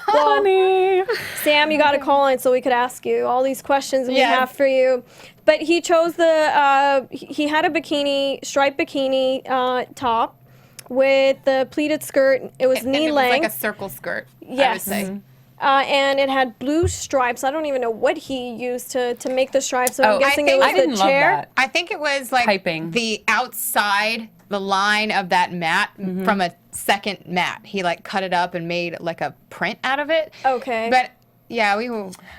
Speaker 11: Funny.
Speaker 10: Sam, you got to call in so we could ask you all these questions we have for you. But he chose he had a striped bikini top with the pleated skirt. It was knee length.
Speaker 6: It was like a circle skirt,
Speaker 10: yes.
Speaker 6: I would say.
Speaker 10: And it had blue stripes. I don't even know what he used to make the stripes. So I'm guessing it was
Speaker 11: I didn't
Speaker 10: the
Speaker 11: love
Speaker 10: chair.
Speaker 11: that.
Speaker 6: I think it was like
Speaker 11: Piping.
Speaker 6: the outside, the line of that mat from a second mat. He like cut it up and made like a print out of it.
Speaker 10: Okay.
Speaker 6: But yeah,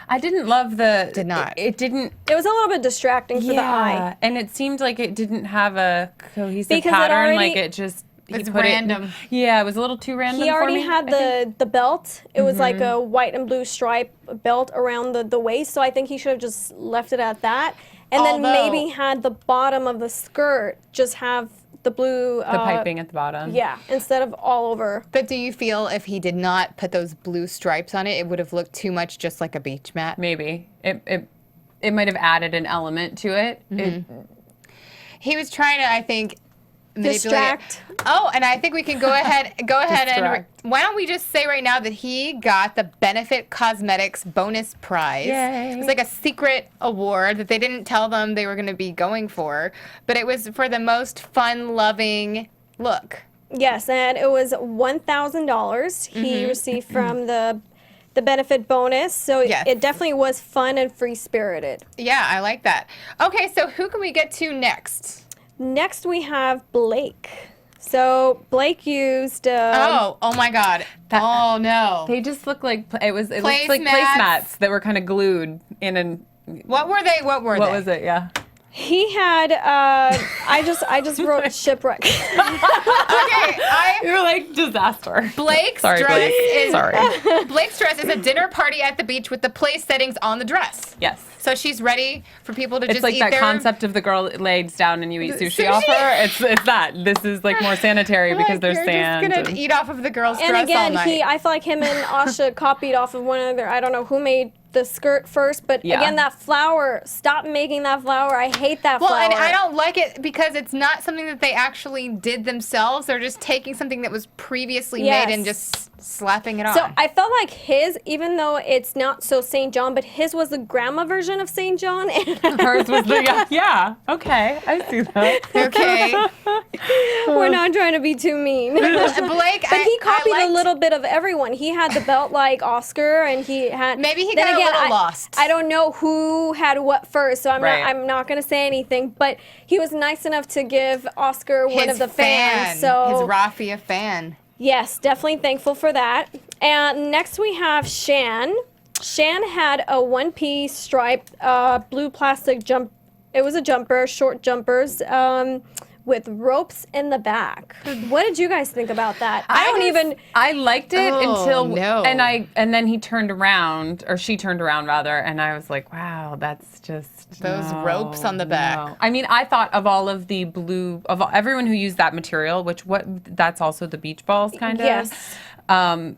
Speaker 11: I didn't love the.
Speaker 6: Did not.
Speaker 11: It didn't.
Speaker 10: It was a little bit distracting for the eye.
Speaker 11: And it seemed like it didn't have a cohesive
Speaker 10: Because it
Speaker 11: pattern.
Speaker 10: already-
Speaker 11: Like it just.
Speaker 6: It's
Speaker 11: put
Speaker 6: random.
Speaker 11: It was a little too random.
Speaker 10: He already
Speaker 11: for me,
Speaker 10: had the belt. It was like a white and blue stripe belt around the waist, so I think he should have just left it at that. And then maybe had the bottom of the skirt just have the blue...
Speaker 11: the piping at the bottom.
Speaker 10: Yeah, instead of all over.
Speaker 6: But do you feel if he did not put those blue stripes on it, it would have looked too much just like a beach mat?
Speaker 11: Maybe. It might have added an element to it.
Speaker 6: He was trying to, I think...
Speaker 10: Distract.
Speaker 6: Oh, and I think we can go ahead and why don't we just say right now that he got the Benefit Cosmetics bonus prize.
Speaker 11: Yay.
Speaker 6: It was like a secret award that they didn't tell them they were going to be going for, but it was for the most fun-loving look.
Speaker 10: Yes, and it was $1,000 he received from the benefit bonus, so it definitely was fun and free-spirited.
Speaker 6: Yeah, I like that. Okay, so who can we get to next?
Speaker 10: Next, we have Blake. So Blake used.
Speaker 6: Oh my God! Oh no!
Speaker 11: They just look like it looked like
Speaker 6: Placemats.
Speaker 11: placemats that were kind of glued in an.
Speaker 6: What were they? What
Speaker 11: was it? Yeah.
Speaker 10: He had. I just wrote shipwreck.
Speaker 6: Okay,
Speaker 11: you were like disaster.
Speaker 6: Blake's
Speaker 11: Sorry,
Speaker 6: dress
Speaker 11: Blake.
Speaker 6: is
Speaker 11: Sorry.
Speaker 6: Blake's dress is a dinner party at the beach with the place settings on the dress.
Speaker 11: Yes.
Speaker 6: So she's ready for people to
Speaker 11: It's
Speaker 6: just
Speaker 11: like
Speaker 6: eat
Speaker 11: that
Speaker 6: their...
Speaker 11: concept of the girl that lays down and you eat sushi off her. It's that. This is like more sanitary because there's sand.
Speaker 6: You're just gonna eat off of the girl's
Speaker 10: And
Speaker 6: dress
Speaker 10: again,
Speaker 6: all night.
Speaker 10: I feel like him and Asha copied off of one another. I don't know who made the skirt first, but again, that flower, stop making that flower. I hate that flower.
Speaker 6: Well, and I don't like it because it's not something that they actually did themselves. They're just taking something that was previously made and just slapping it on.
Speaker 10: So I felt like his, even though it's not so St. John, but his was the grandma version of St. John.
Speaker 11: Hers was the, okay, I see that.
Speaker 6: Okay.
Speaker 10: We're not trying to be too mean.
Speaker 6: Blake,
Speaker 10: but he copied a little bit of everyone. He had the belt like Oscar, and he had...
Speaker 6: Maybe he got a little lost.
Speaker 10: I don't know who had what first, so I'm not going to say anything, but he was nice enough to give Oscar one of the fans. So
Speaker 6: his Raffia fan.
Speaker 10: Yes, definitely thankful for that. And next we have Shan. Shan had a one-piece striped blue plastic jump. It was a jumper, short jumpers, with ropes in the back. What did you guys think about that?
Speaker 11: I liked it until
Speaker 6: no.
Speaker 11: and then he turned around, or she turned around rather, and I was like, wow, that's just
Speaker 6: those ropes on the back.
Speaker 11: No. I mean, I thought of all of the blue of everyone who used that material, that's also the beach balls kind of.
Speaker 10: Yes.
Speaker 11: I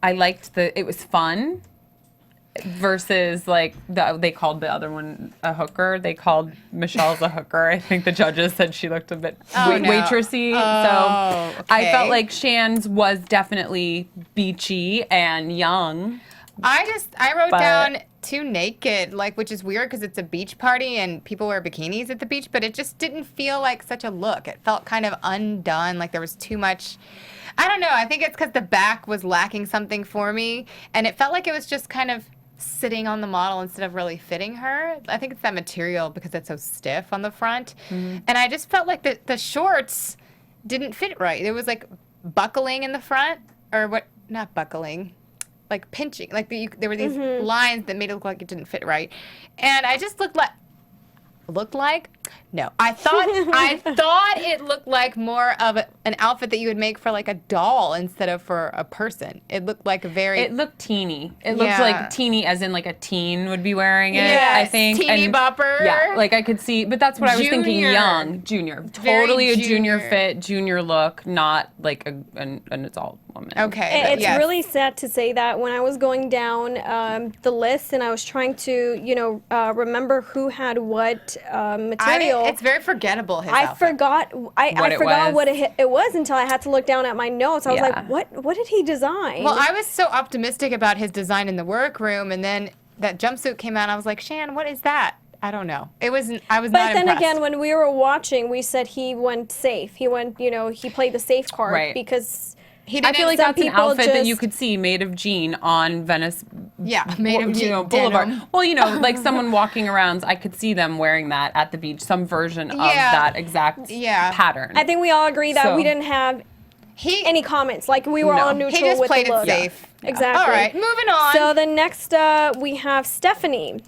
Speaker 11: liked it was fun. Versus like they called the other one a hooker. They called Michelle's a hooker. I think the judges said she looked a bit waitressy. So I felt like Shan's was definitely beachy and young.
Speaker 6: I wrote down too naked, which is weird because it's a beach party and people wear bikinis at the beach, but it just didn't feel like such a look. It felt kind of undone, like there was too much. I don't know. I think it's because the back was lacking something for me, and it felt like it was just kind of sitting on the model instead of really fitting her. I think it's that material because it's so stiff on the front. And I just felt like the shorts didn't fit right. It was like buckling in the front, or what? Not buckling. Like pinching, like there were these lines that made it look like it didn't fit right, and I just looked like no. I thought it looked like more of an outfit that you would make for like a doll instead of for a person. It looked like
Speaker 11: It looked teeny. It looked like teeny, as in like a teen would be wearing it. Yes, I think
Speaker 6: teeny bopper.
Speaker 11: Yeah, like I could see, but that's what I was thinking. Young, junior, totally a junior fit, junior look, not like an adult woman.
Speaker 6: Okay,
Speaker 10: it's really sad to say that when I was going down the list and I was trying to, remember who had what material.
Speaker 6: It's very forgettable. His
Speaker 10: I
Speaker 6: outfit.
Speaker 10: forgot. I forgot what it was until I had to look down at my notes. I was like, what did he design?
Speaker 6: Well, I was so optimistic about his design in the workroom, and then that jumpsuit came out. And I was like, Shan, what is that? I don't know. I was not impressed.
Speaker 10: But then again, when we were watching, we said he went safe. He went, he played the safe card because
Speaker 11: I feel like that's an outfit that you could see made of jean on Venice.
Speaker 6: Yeah, made of jean
Speaker 11: Boulevard.
Speaker 6: denim.
Speaker 11: Well, like someone walking around, I could see them wearing that at the beach, some version of that exact pattern.
Speaker 10: I think we all agree that we didn't have any comments. Like we were all neutral
Speaker 6: he just
Speaker 10: with
Speaker 6: played
Speaker 10: the look.
Speaker 6: it safe.
Speaker 10: Yeah. Exactly.
Speaker 6: All right, moving on.
Speaker 10: So the next we have Stephanie.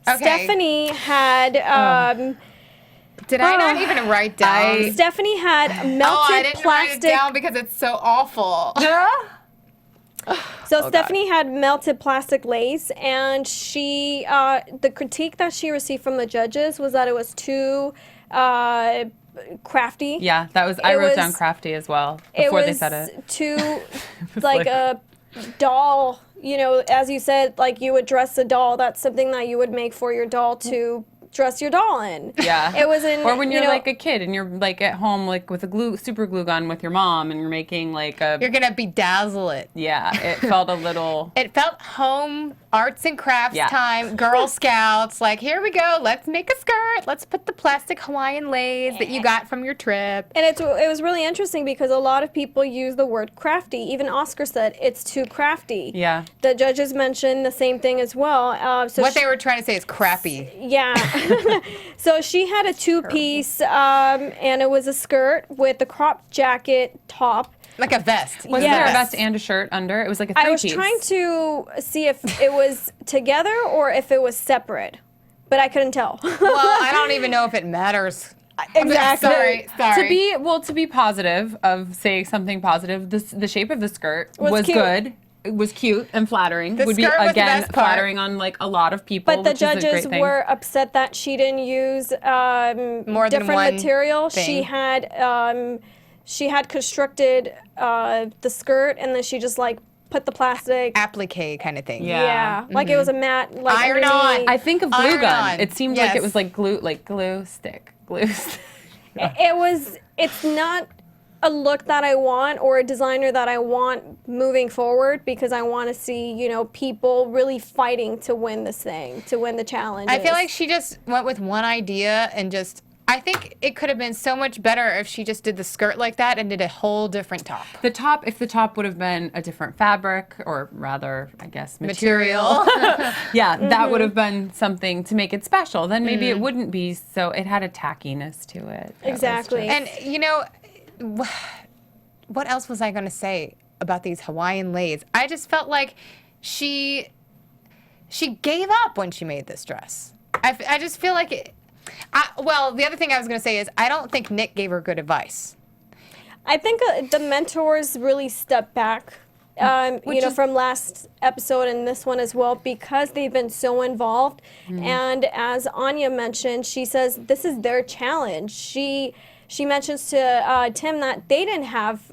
Speaker 6: Okay.
Speaker 10: Stephanie had.
Speaker 6: Did I not even write down?
Speaker 10: Stephanie had melted
Speaker 6: I didn't
Speaker 10: plastic.
Speaker 6: write it down because it's so awful.
Speaker 10: So Stephanie had melted plastic lace, and she, the critique that she received from the judges was that it was too crafty.
Speaker 11: Yeah, that was. I wrote down crafty as well before they said it.
Speaker 10: Too like a doll. As you said, like you would dress a doll. That's something that you would make for your doll to dress your doll in.
Speaker 11: Yeah.
Speaker 10: It was in.
Speaker 11: Or when you're like a kid and you're like at home like with a super glue gun with your mom and you're making like a.
Speaker 6: You're gonna bedazzle it.
Speaker 11: Yeah, it felt a little.
Speaker 6: It felt home arts and crafts time. Girl Scouts. Like here we go. Let's make a skirt. Let's put the plastic Hawaiian lace that you got from your trip.
Speaker 10: And it was really interesting because a lot of people use the word crafty. Even Oscar said it's too crafty.
Speaker 11: Yeah.
Speaker 10: The judges mentioned the same thing as well. So
Speaker 6: what they were trying to say is crappy.
Speaker 10: Yeah. So she had a two-piece, and it was a skirt with a crop jacket top.
Speaker 6: Like a vest.
Speaker 11: Was there a vest and a shirt under? It was like a three-piece.
Speaker 10: I was trying to see if it was together or if it was separate, but I couldn't tell.
Speaker 6: Well, I don't even know if it matters.
Speaker 10: Exactly.
Speaker 6: Sorry.
Speaker 11: To be positive, of saying something positive, the shape of the skirt was good. It was cute and flattering.
Speaker 6: The
Speaker 11: would be
Speaker 6: skirt was the
Speaker 11: again
Speaker 6: best part.
Speaker 11: flattering on like a lot of people.
Speaker 10: But the
Speaker 11: which is a
Speaker 10: judges
Speaker 11: great thing.
Speaker 10: were upset that she didn't use
Speaker 6: more than
Speaker 10: different
Speaker 6: one
Speaker 10: material.
Speaker 6: thing.
Speaker 10: She had constructed the skirt, and then she just like put the plastic
Speaker 6: applique kind of thing.
Speaker 10: Yeah, like it was a matte like
Speaker 6: iron
Speaker 10: underneath.
Speaker 6: on.
Speaker 11: I think of glue
Speaker 6: Iron
Speaker 11: gun.
Speaker 6: on.
Speaker 11: It seemed like it was like glue stick.
Speaker 10: It's not a look that I want or a designer that I want moving forward because I want to see, people really fighting to win this thing, to win the challenge.
Speaker 6: I feel like she just went with one idea and I think it could have been so much better if she just did the skirt like that and did a whole different top.
Speaker 11: If the top would have been a different fabric, or rather, I guess, material. Yeah, that would have been something to make it special. Then maybe it wouldn't be so, it had a tackiness to it.
Speaker 10: Exactly.
Speaker 6: And, what else was I going to say about these Hawaiian lays? I just felt like she gave up when she made this dress. I just feel like the other thing I was going to say is I don't think Nick gave her good advice.
Speaker 10: I think the mentors really stepped back, from last episode and this one as well, because they've been so involved. And as Anya mentioned, she says this is their challenge. She mentions to Tim that they didn't have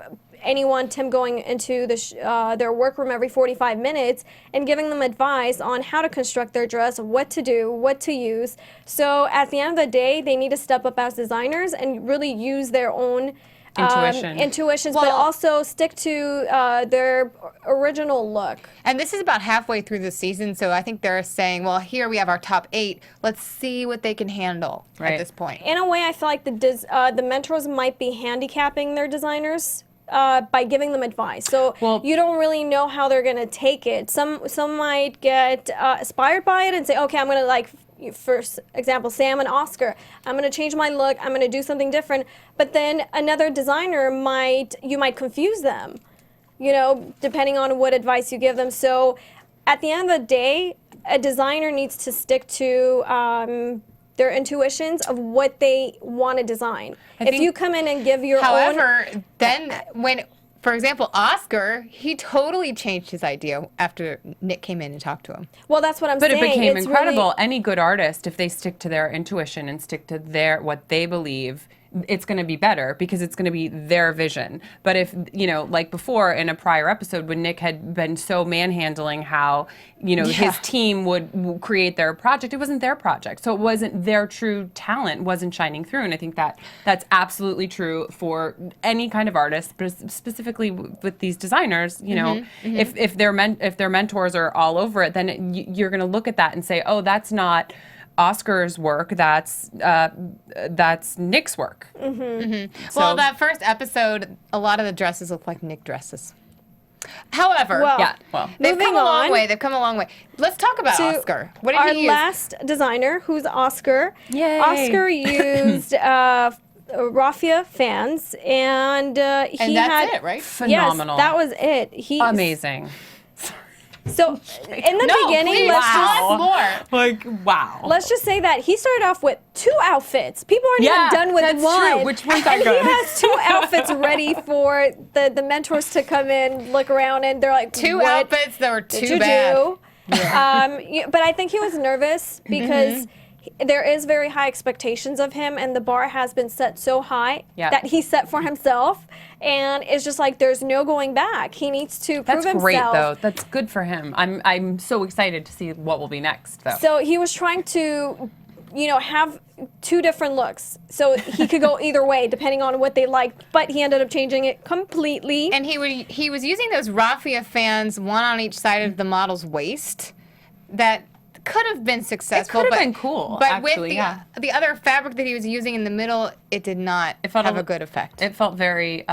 Speaker 10: Tim going into their workroom every 45 minutes and giving them advice on how to construct their dress, what to do, what to use. So at the end of the day, they need to step up as designers and really use their own intuitions, but also stick to their original look.
Speaker 6: And this is about halfway through the season, so I think they're saying, well, here we have our top 8. Let's see what they can handle at this point.
Speaker 10: In a way, I feel like the mentors might be handicapping their designers by giving them advice. So you don't really know how they're going to take it. Some might get inspired by it and say, okay, I'm going to like, for example, Sam and Oscar, I'm going to change my look. I'm going to do something different. But then another designer you might confuse them, you know, depending on what advice you give them. So at the end of the day, a designer needs to stick to their intuitions of what they want to design. If you come in and give your
Speaker 6: own... then when, for example, Oscar, he totally changed his idea after Nick came in and talked to him.
Speaker 10: Well, that's what I'm saying.
Speaker 11: But it became
Speaker 10: it's
Speaker 11: incredible.
Speaker 10: Really...
Speaker 11: Any good artist, if they stick to their intuition and stick to what they believe, it's going to be better because it's going to be their vision. But if, you know, like before in a prior episode when Nick had been so manhandling how, you know, his team would create their project, it wasn't their project. So it wasn't their true talent wasn't shining through. And I think that's absolutely true for any kind of artist, but specifically with these designers, you know, if their mentors are all over it, then you're going to look at that and say, oh, that's not Oscar's work, that's Nick's work.
Speaker 6: So, well, that first episode, a lot of the dresses look like Nick dresses. However, they've come a long way. They've come a long way. Let's talk about Oscar. What did he use?
Speaker 10: Our last designer, who's Oscar.
Speaker 11: Yay.
Speaker 10: Oscar used raffia fans, and he
Speaker 6: that's it, right?
Speaker 11: Phenomenal.
Speaker 10: Yes, that was it.
Speaker 11: Amazing.
Speaker 10: So in the beginning, let's just say that he started off with 2 outfits. People aren't even done with one.
Speaker 11: True. Which ones
Speaker 10: and
Speaker 11: are good?
Speaker 10: He has 2 outfits ready for the mentors to come in, look around, and they're like,
Speaker 6: 2 outfits that were too bad.
Speaker 10: But I think he was nervous because there is very high expectations of him, and the bar has been set so high that he set for himself. And it's just like there's no going back. He needs to prove himself.
Speaker 11: That's great, though. That's good for him. I'm so excited to see what will be next, though.
Speaker 10: So he was trying to, you know, have 2 different looks, so he could go either way depending on what they liked. But he ended up changing it completely.
Speaker 6: And he was using those raffia fans, one on each side of the model's waist. That could have been successful.
Speaker 11: It could have been cool,
Speaker 6: but
Speaker 11: actually,
Speaker 6: with the other fabric that he was using in the middle, it did not have a good effect.
Speaker 11: It felt very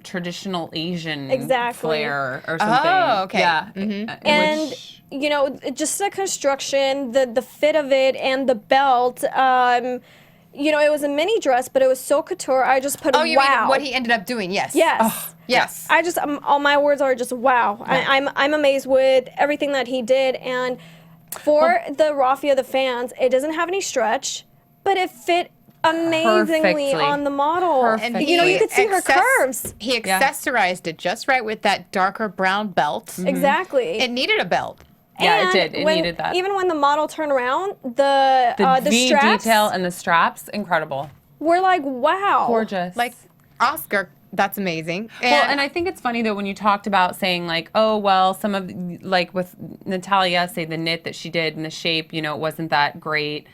Speaker 11: traditional Asian flair or something.
Speaker 6: Oh, okay.
Speaker 11: Yeah.
Speaker 10: And you know, just the construction, the fit of it, and the belt. You know, it was a mini dress, but it was so couture. I just put
Speaker 6: you mean what he ended up doing? Yes.
Speaker 10: Yes.
Speaker 6: Yes.
Speaker 10: I just all my words are just wow. Yeah. I'm amazed with everything that he did. And for the raffia, the fans, it doesn't have any stretch, but it fit amazingly on the model. And you know, you could see her curves.
Speaker 6: He accessorized it just right with that darker brown belt.
Speaker 10: Exactly.
Speaker 6: It needed a belt.
Speaker 11: Yeah, it did. It needed that.
Speaker 10: Even when the model turned around, the
Speaker 11: V
Speaker 10: straps,
Speaker 11: detail and the straps, incredible.
Speaker 10: We're like, wow.
Speaker 11: Gorgeous.
Speaker 6: Like, Oscar, that's amazing.
Speaker 11: And I think it's funny, though, when you talked about saying, like, oh, well, some of, like, with Natalia, say the knit that she did and the shape, you know, it wasn't that great.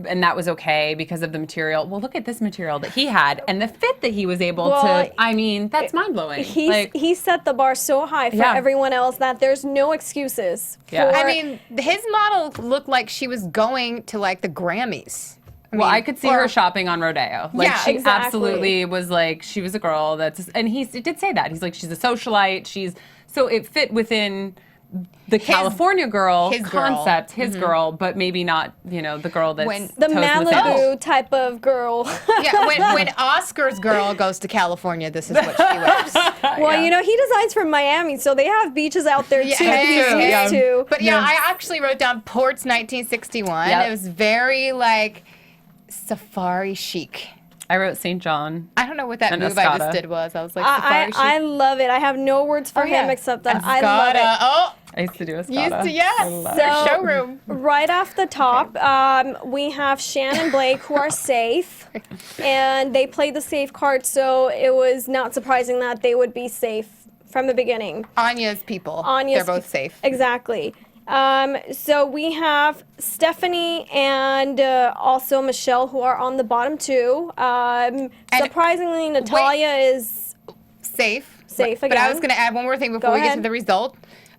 Speaker 11: And that was okay because of the material. Well, look at this material that he had and the fit that he was able to. I mean, that's mind-blowing.
Speaker 10: He set the bar so high for everyone else that there's no excuses.
Speaker 6: I mean, his model looked like she was going to, like, the Grammys.
Speaker 11: I could see her shopping on Rodeo. Like, she absolutely was like, she was a girl and he did say that. He's like, she's a socialite. So it fit within the California girl concept, his girl, but maybe not, you know, the girl that's
Speaker 10: the Malibu type of girl.
Speaker 6: When Oscar's girl goes to California, this is what she wears.
Speaker 10: Well, you know, he designs from Miami, so they have beaches out there too. He's used to.
Speaker 6: But I actually wrote down Ports 1961. It was very like safari chic.
Speaker 11: I wrote St. John.
Speaker 6: I don't know what that move I just did was. I was like, safari chic.
Speaker 10: I love it. I have no words for him except that I love it.
Speaker 11: I used to do Escada.
Speaker 6: So, showroom.
Speaker 10: Right off the top, we have Shan and Blake who are safe, and they played the safe card, so it was not surprising that they would be safe from the beginning.
Speaker 6: Anya's people. They're both safe.
Speaker 10: Exactly. So we have Stephanie and also Michelle who are on the bottom 2. Surprisingly, Natalia is
Speaker 6: safe.
Speaker 10: Safe again.
Speaker 6: But I was going to add one more thing before we get to the result.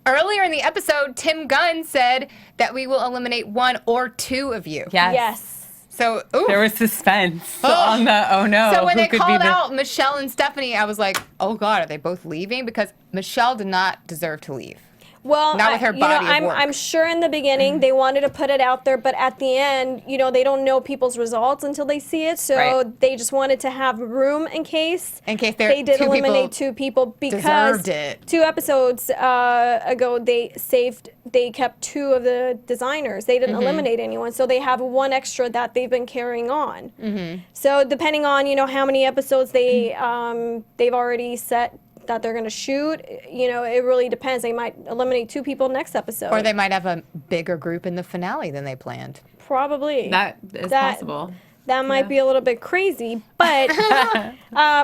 Speaker 6: Earlier in the episode, Tim Gunn said that we will eliminate 1 or 2 of you.
Speaker 10: Yes.
Speaker 6: So
Speaker 11: there was suspense on the oh no.
Speaker 6: So when
Speaker 11: who
Speaker 6: they
Speaker 11: could
Speaker 6: called
Speaker 11: be the-
Speaker 6: out Michelle and Stephanie, I was like, oh God, are they both leaving? Because Michelle did not deserve to leave.
Speaker 10: Well,
Speaker 6: not with her body of work.
Speaker 10: I'm sure in the beginning they wanted to put it out there, but at the end, they don't know people's results until they see it. So they just wanted to have room in case they did eliminate 2 people because
Speaker 6: deserved it.
Speaker 10: 2 episodes ago they kept 2 of the designers. They didn't eliminate anyone, so they have 1 extra that they've been carrying on. So depending on how many episodes they've already set that they're going to shoot, it really depends. They might eliminate 2 people next episode.
Speaker 6: Or they might have a bigger group in the finale than they planned.
Speaker 10: Probably.
Speaker 11: That is possible.
Speaker 10: That might be a little bit crazy, but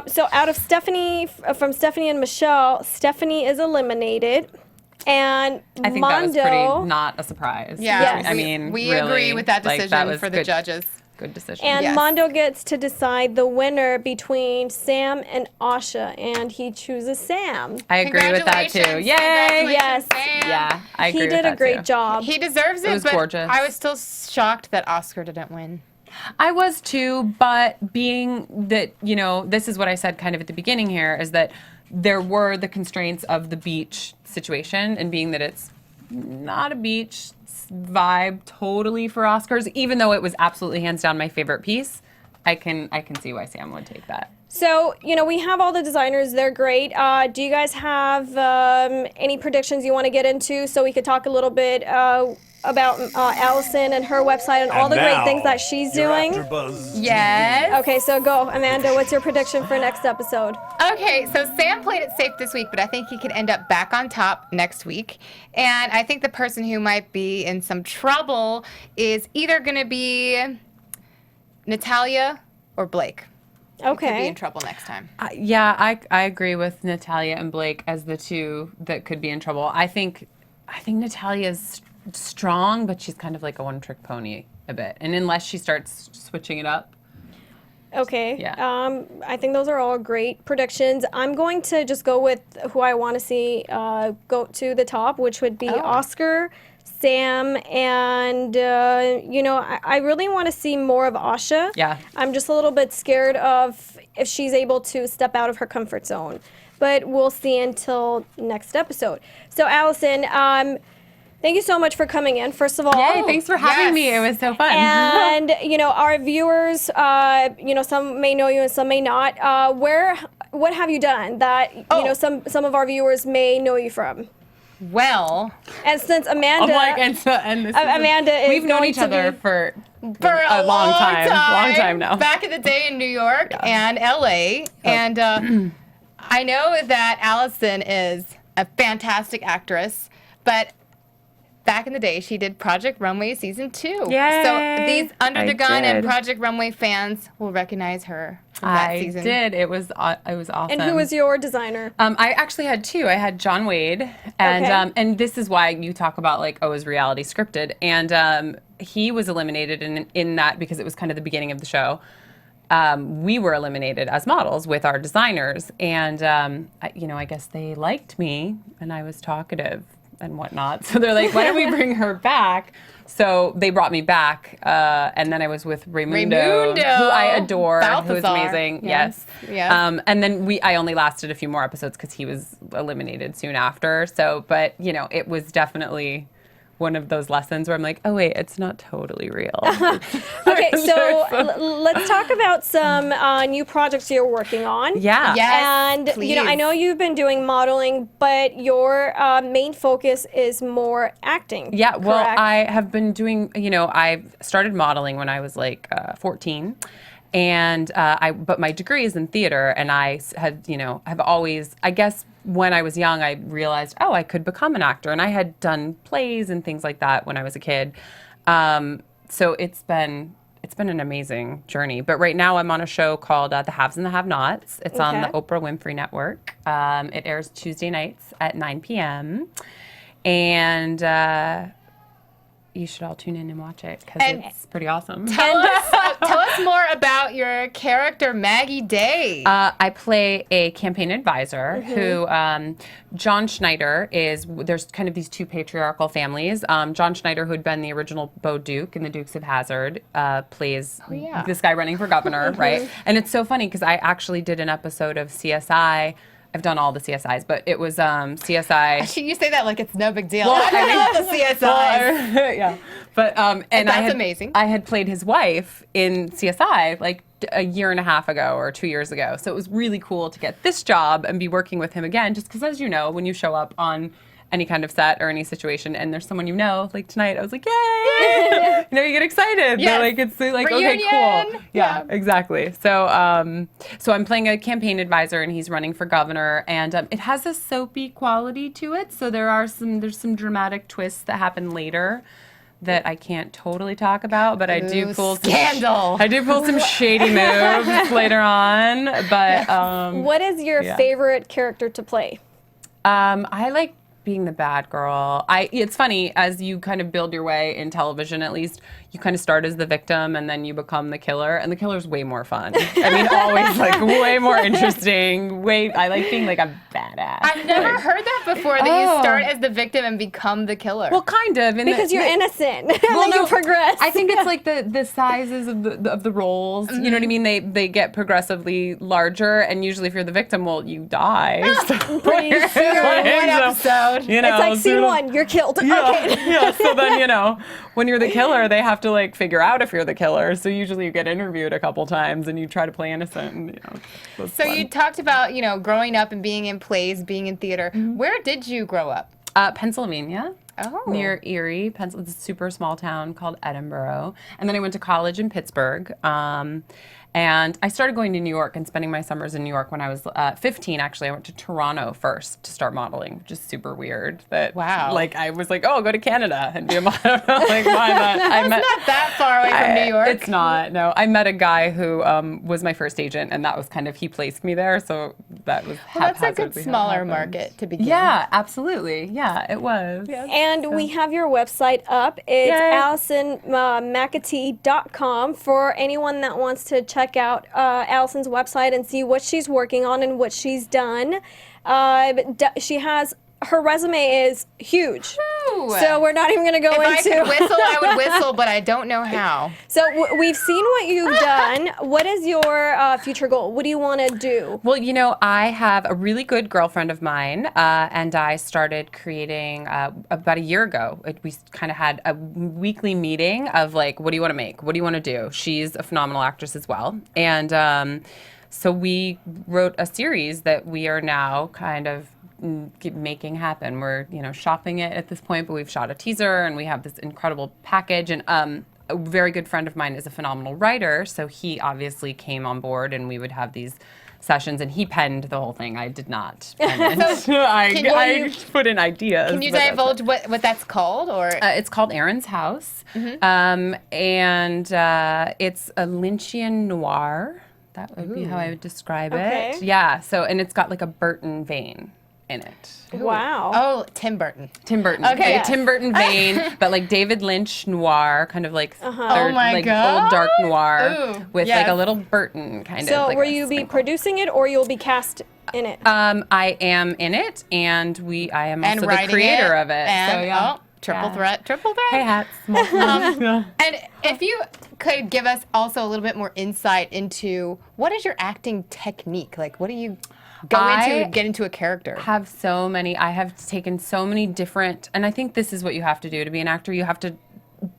Speaker 10: so out of from Stephanie and Michelle, Stephanie is eliminated, and
Speaker 11: I think
Speaker 10: Mondo,
Speaker 11: that was pretty not a surprise.
Speaker 6: Yeah,
Speaker 10: Yes.
Speaker 11: I mean,
Speaker 6: we
Speaker 11: really,
Speaker 6: agree with that decision
Speaker 11: that was
Speaker 6: for the
Speaker 11: good.
Speaker 6: judges.
Speaker 11: Good decision.
Speaker 10: And
Speaker 6: Yes.
Speaker 10: Mondo gets to decide the winner between Sam and Asha, and he chooses Sam.
Speaker 11: I agree with that too.
Speaker 6: Congratulations.
Speaker 11: Yay!
Speaker 10: Yes.
Speaker 6: Sam.
Speaker 11: Yeah, I agree
Speaker 10: He
Speaker 11: with
Speaker 10: did
Speaker 11: that
Speaker 10: a great
Speaker 11: too.
Speaker 10: job.
Speaker 6: He deserves it,
Speaker 11: was
Speaker 6: but
Speaker 11: gorgeous.
Speaker 6: I was still shocked that Oscar didn't win.
Speaker 11: I was too, but being that, this is what I said kind of at the beginning here, is that there were the constraints of the beach situation, and being that it's not a beach vibe totally for Oscars, even though it was absolutely hands down my favorite piece, I can see why Sam would take that.
Speaker 10: So, we have all the designers. They're great. Do you guys have any predictions you want to get into so we could talk a little bit about Allison and her website and all the great things that she's doing?
Speaker 6: Yes.
Speaker 10: Okay, so go. Amanda, what's your prediction for next episode?
Speaker 6: Okay, so Sam played it safe this week, but I think he could end up back on top next week. And I think the person who might be in some trouble is either going to be Natalia or Blake.
Speaker 10: Okay.
Speaker 6: Could be in trouble next time.
Speaker 11: Yeah, I agree with Natalia and Blake as the 2 that could be in trouble. I think Natalia's strong, but she's kind of like a one-trick pony a bit. And unless she starts switching it up.
Speaker 10: Okay.
Speaker 11: Yeah.
Speaker 10: I think those are all great predictions. I'm going to just go with who I want to see go to the top, which would be Oscar, Sam, and, I really want to see more of Asha.
Speaker 11: Yeah.
Speaker 10: I'm just a little bit scared of if she's able to step out of her comfort zone. But we'll see until next episode. So, Allison, thank you so much for coming in, first of all.
Speaker 11: Yay, thanks for having me. It was so fun.
Speaker 10: And, our viewers, some may know you and some may not. What have you done that, some of our viewers may know you from?
Speaker 6: Well,
Speaker 10: and since Amanda, Amanda is
Speaker 11: we've known
Speaker 10: going
Speaker 11: each
Speaker 10: to
Speaker 11: other
Speaker 10: be,
Speaker 11: for
Speaker 6: a
Speaker 11: long time now.
Speaker 6: Back in the day in New York and LA. And I know that Allison is a fantastic actress, but back in the day, she did Project Runway Season 2.
Speaker 11: Yay!
Speaker 6: So these Under the Gun and
Speaker 11: did.
Speaker 6: Project Runway fans will recognize her from that season.
Speaker 11: I did. It was awesome.
Speaker 10: And who was your designer?
Speaker 11: I actually had 2. I had John Wade, and and this is why you talk about is reality scripted? And he was eliminated in that because it was kind of the beginning of the show. We were eliminated as models with our designers, and I guess they liked me, and I was talkative and whatnot. So they're like, why don't we bring her back? So they brought me back, and then I was with Raymundo, who I adore, who's amazing. Yes.
Speaker 6: Yeah.
Speaker 11: And then I only lasted a few more episodes because he was eliminated soon after. So, but it was definitely one of those lessons where I'm like, oh wait, it's not totally real.
Speaker 10: Okay, so let's talk about some new projects you're working on.
Speaker 11: Yeah.
Speaker 6: Yes,
Speaker 10: And
Speaker 6: please.
Speaker 10: I know you've been doing modeling, but your main focus is more acting.
Speaker 11: Yeah, well,
Speaker 10: correct?
Speaker 11: I have been doing, I started modeling when I was 14. And but my degree is in theater, and I had, have always, I guess when I was young, I realized, I could become an actor, and I had done plays and things like that when I was a kid. So it's been an amazing journey. But right now I'm on a show called The Haves and the Have-Nots. It's on the Oprah Winfrey Network. It airs Tuesday nights at 9 p.m. And you should all tune in and watch it because it's pretty awesome.
Speaker 6: Tell us us more about your character, Maggie Day.
Speaker 11: I play a campaign advisor who, John Schneider there's kind of these two patriarchal families. John Schneider, who had been the original Beau Duke in the Dukes of Hazzard, plays this guy running for governor, right? And it's so funny because I actually did an episode of CSI. I've done all the CSIs, but it was CSI.
Speaker 6: You say that like it's no big deal.
Speaker 11: Well,
Speaker 6: I love the CSIs.
Speaker 11: Yeah, but and
Speaker 6: that's amazing.
Speaker 11: I had played his wife in CSI like a year and a half ago or 2 years ago, so it was really cool to get this job and be working with him again. Just because, as you know, when you show up on any kind of set or any situation and there's someone you know, like tonight I was like, yay! You get excited.
Speaker 6: Yes.
Speaker 11: Like it's like,
Speaker 6: Reunion.
Speaker 11: okay, cool. Yeah, exactly. So so I'm playing a campaign advisor and he's running for governor, and it has a soapy quality to it. So there's some dramatic twists that happen later that I can't totally talk about, but I do pull
Speaker 6: scandal.
Speaker 11: I do pull some shady moves later on. But
Speaker 10: what is your favorite character to play?
Speaker 11: I like being the bad girl. It's funny, as you kind of build your way in television, at least, you kind of start as the victim and then you become the killer, and the killer's way more fun. I mean, always like way more interesting. I like being like a badass.
Speaker 6: I've never heard that before, that you start as the victim and become the killer.
Speaker 11: Well, kind of.
Speaker 10: Because you're innocent. Well, you progress.
Speaker 11: I think it's like the sizes of the roles. You know what I mean? They get progressively larger, and usually if you're the victim, well, you die. So
Speaker 10: Pretty sure.
Speaker 6: One episode.
Speaker 11: You know,
Speaker 10: it's like scene one, you're killed.
Speaker 11: Yeah, so then, when you're the killer, they have to like figure out if you're the killer. So usually you get interviewed a couple times and you try to play innocent. And,
Speaker 6: so
Speaker 11: fun.
Speaker 6: You talked about, growing up and being in plays, being in theater. Where did you grow up?
Speaker 11: Pennsylvania. Near Erie, Pennsylvania. It's a super small town called Edinburgh. And then I went to college in Pittsburgh. And I started going to New York and spending my summers in New York when I was 15, actually. I went to Toronto first to start modeling, which is super weird.
Speaker 6: Wow.
Speaker 11: Like, I was like, go to Canada and be a model. Like, why not?
Speaker 6: It's not that far away from New York.
Speaker 11: It's not, no. I met a guy who was my first agent, and that was kind of, he placed me there, so that was
Speaker 6: that's a good smaller market to begin.
Speaker 11: Yeah, absolutely. Yeah, it was.
Speaker 6: Yeah.
Speaker 10: And we have your website up. It's AllisonMcAtee.com for anyone that wants to check out Allison's website and see what she's working on and what she's done. She has, her resume is huge. Ooh. So we're not even going to go into...
Speaker 6: If I could whistle, I would whistle, but I don't know how.
Speaker 10: So we've seen what you've done. What is your future goal? What do you want to do?
Speaker 11: Well, I have a really good girlfriend of mine, and I started creating about a year ago. We kind of had a weekly meeting of like, what do you want to make? What do you want to do? She's a phenomenal actress as well. And so we wrote a series that we are now kind of making happen. We're shopping it at this point, but we've shot a teaser and we have this incredible package. And a very good friend of mine is a phenomenal writer, so he obviously came on board and we would have these sessions, and he penned the whole thing. I did not pen it. I put in ideas.
Speaker 6: Can you divulge what that's called? Or
Speaker 11: it's called Aaron's House, and it's a Lynchian noir. That would be how I would describe it. Yeah. So, and it's got like a Burton vein in it.
Speaker 10: Wow.
Speaker 6: Oh, Tim Burton.
Speaker 11: Okay. Tim Burton vein, but like David Lynch noir, kind of like
Speaker 6: oh my God.
Speaker 11: old dark noir with like a little Burton kind of.
Speaker 10: So
Speaker 11: like
Speaker 10: will you be producing it, or you'll be cast in it?
Speaker 11: I am in it, and I am also the creator of it.
Speaker 6: And, triple threat.
Speaker 11: Hey, hats.
Speaker 6: And if you could give us also a little bit more insight into what is your acting technique? Like, what do you get into a character?
Speaker 11: I have taken so many different, and I think this is what you have to do to be an actor. You have to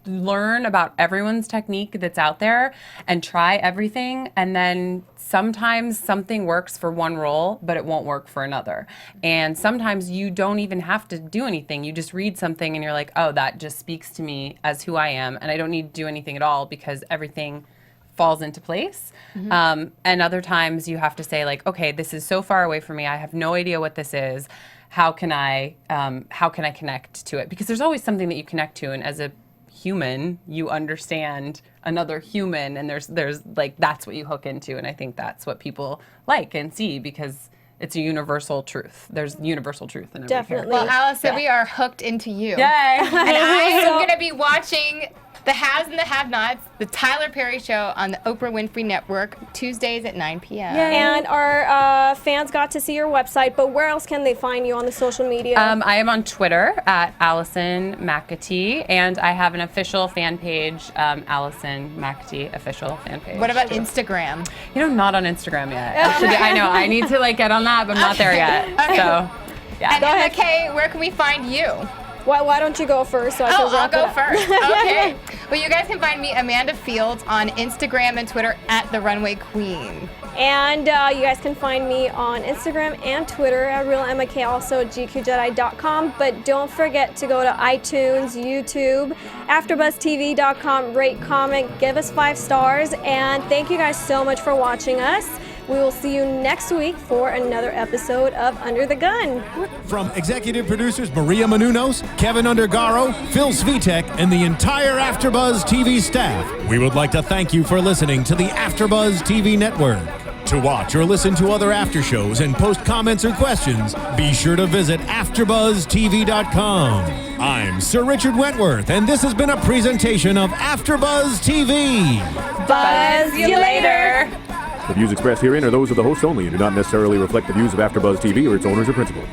Speaker 11: learn about everyone's technique that's out there and try everything, and then sometimes something works for one role, but it won't work for another. And sometimes you don't even have to do anything. You just read something and you're like, oh, that just speaks to me as who I am, and I don't need to do anything at all because everything falls into place. And other times you have to say like, okay, this is so far away from me. I have no idea what this is. How can I connect to it? Because there's always something that you connect to, and as a human, you understand another human, and there's like, that's what you hook into, and I think that's what people like and see, because it's a universal truth. There's universal truth in every character.
Speaker 6: Well, Allison, we are hooked into you.
Speaker 11: Yay!
Speaker 6: And I am going to be watching The Haves and the Have-Nots, the Tyler Perry Show on the Oprah Winfrey Network, Tuesdays at 9 p.m.
Speaker 10: And our fans got to see your website, but where else can they find you on the social media?
Speaker 11: I am on Twitter at Allison McAtee, and I have an official fan page, Allison McAtee official fan page.
Speaker 6: What about Instagram?
Speaker 11: You know, not on Instagram yet. I know. I need to get on that, but I'm not there yet.
Speaker 6: Okay.
Speaker 11: So, yeah.
Speaker 6: And Emma K, where can we find you?
Speaker 10: Why don't you go first? So
Speaker 6: I'll go first. Okay. Well, you guys can find me, Amanda Fields, on Instagram and Twitter at The Runway Queen.
Speaker 10: And you guys can find me on Instagram and Twitter at RealEmmaK, also at GQJedi.com. But don't forget to go to iTunes, YouTube, AfterBuzzTV.com, rate, comment, give us 5 stars. And thank you guys so much for watching us. We will see you next week for another episode of Under the Gun.
Speaker 8: From executive producers Maria Menounos, Kevin Undergaro, Phil Svitek, and the entire AfterBuzz TV staff, we would like to thank you for listening to the AfterBuzz TV network. To watch or listen to other after shows and post comments or questions, be sure to visit AfterBuzzTV.com. I'm Sir Richard Wentworth, and this has been a presentation of AfterBuzz TV.
Speaker 10: Buzz you later.
Speaker 12: The views expressed herein are those of the host only and do not necessarily reflect the views of AfterBuzz TV or its owners or principals.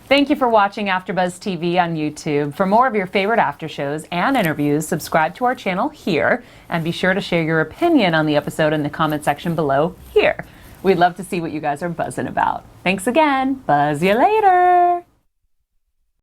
Speaker 1: Thank you for watching AfterBuzz TV on YouTube. For more of your favorite after shows and interviews, subscribe to our channel here, and be sure to share your opinion on the episode in the comment section below here. We'd love to see what you guys are buzzing about. Thanks again. Buzz you later.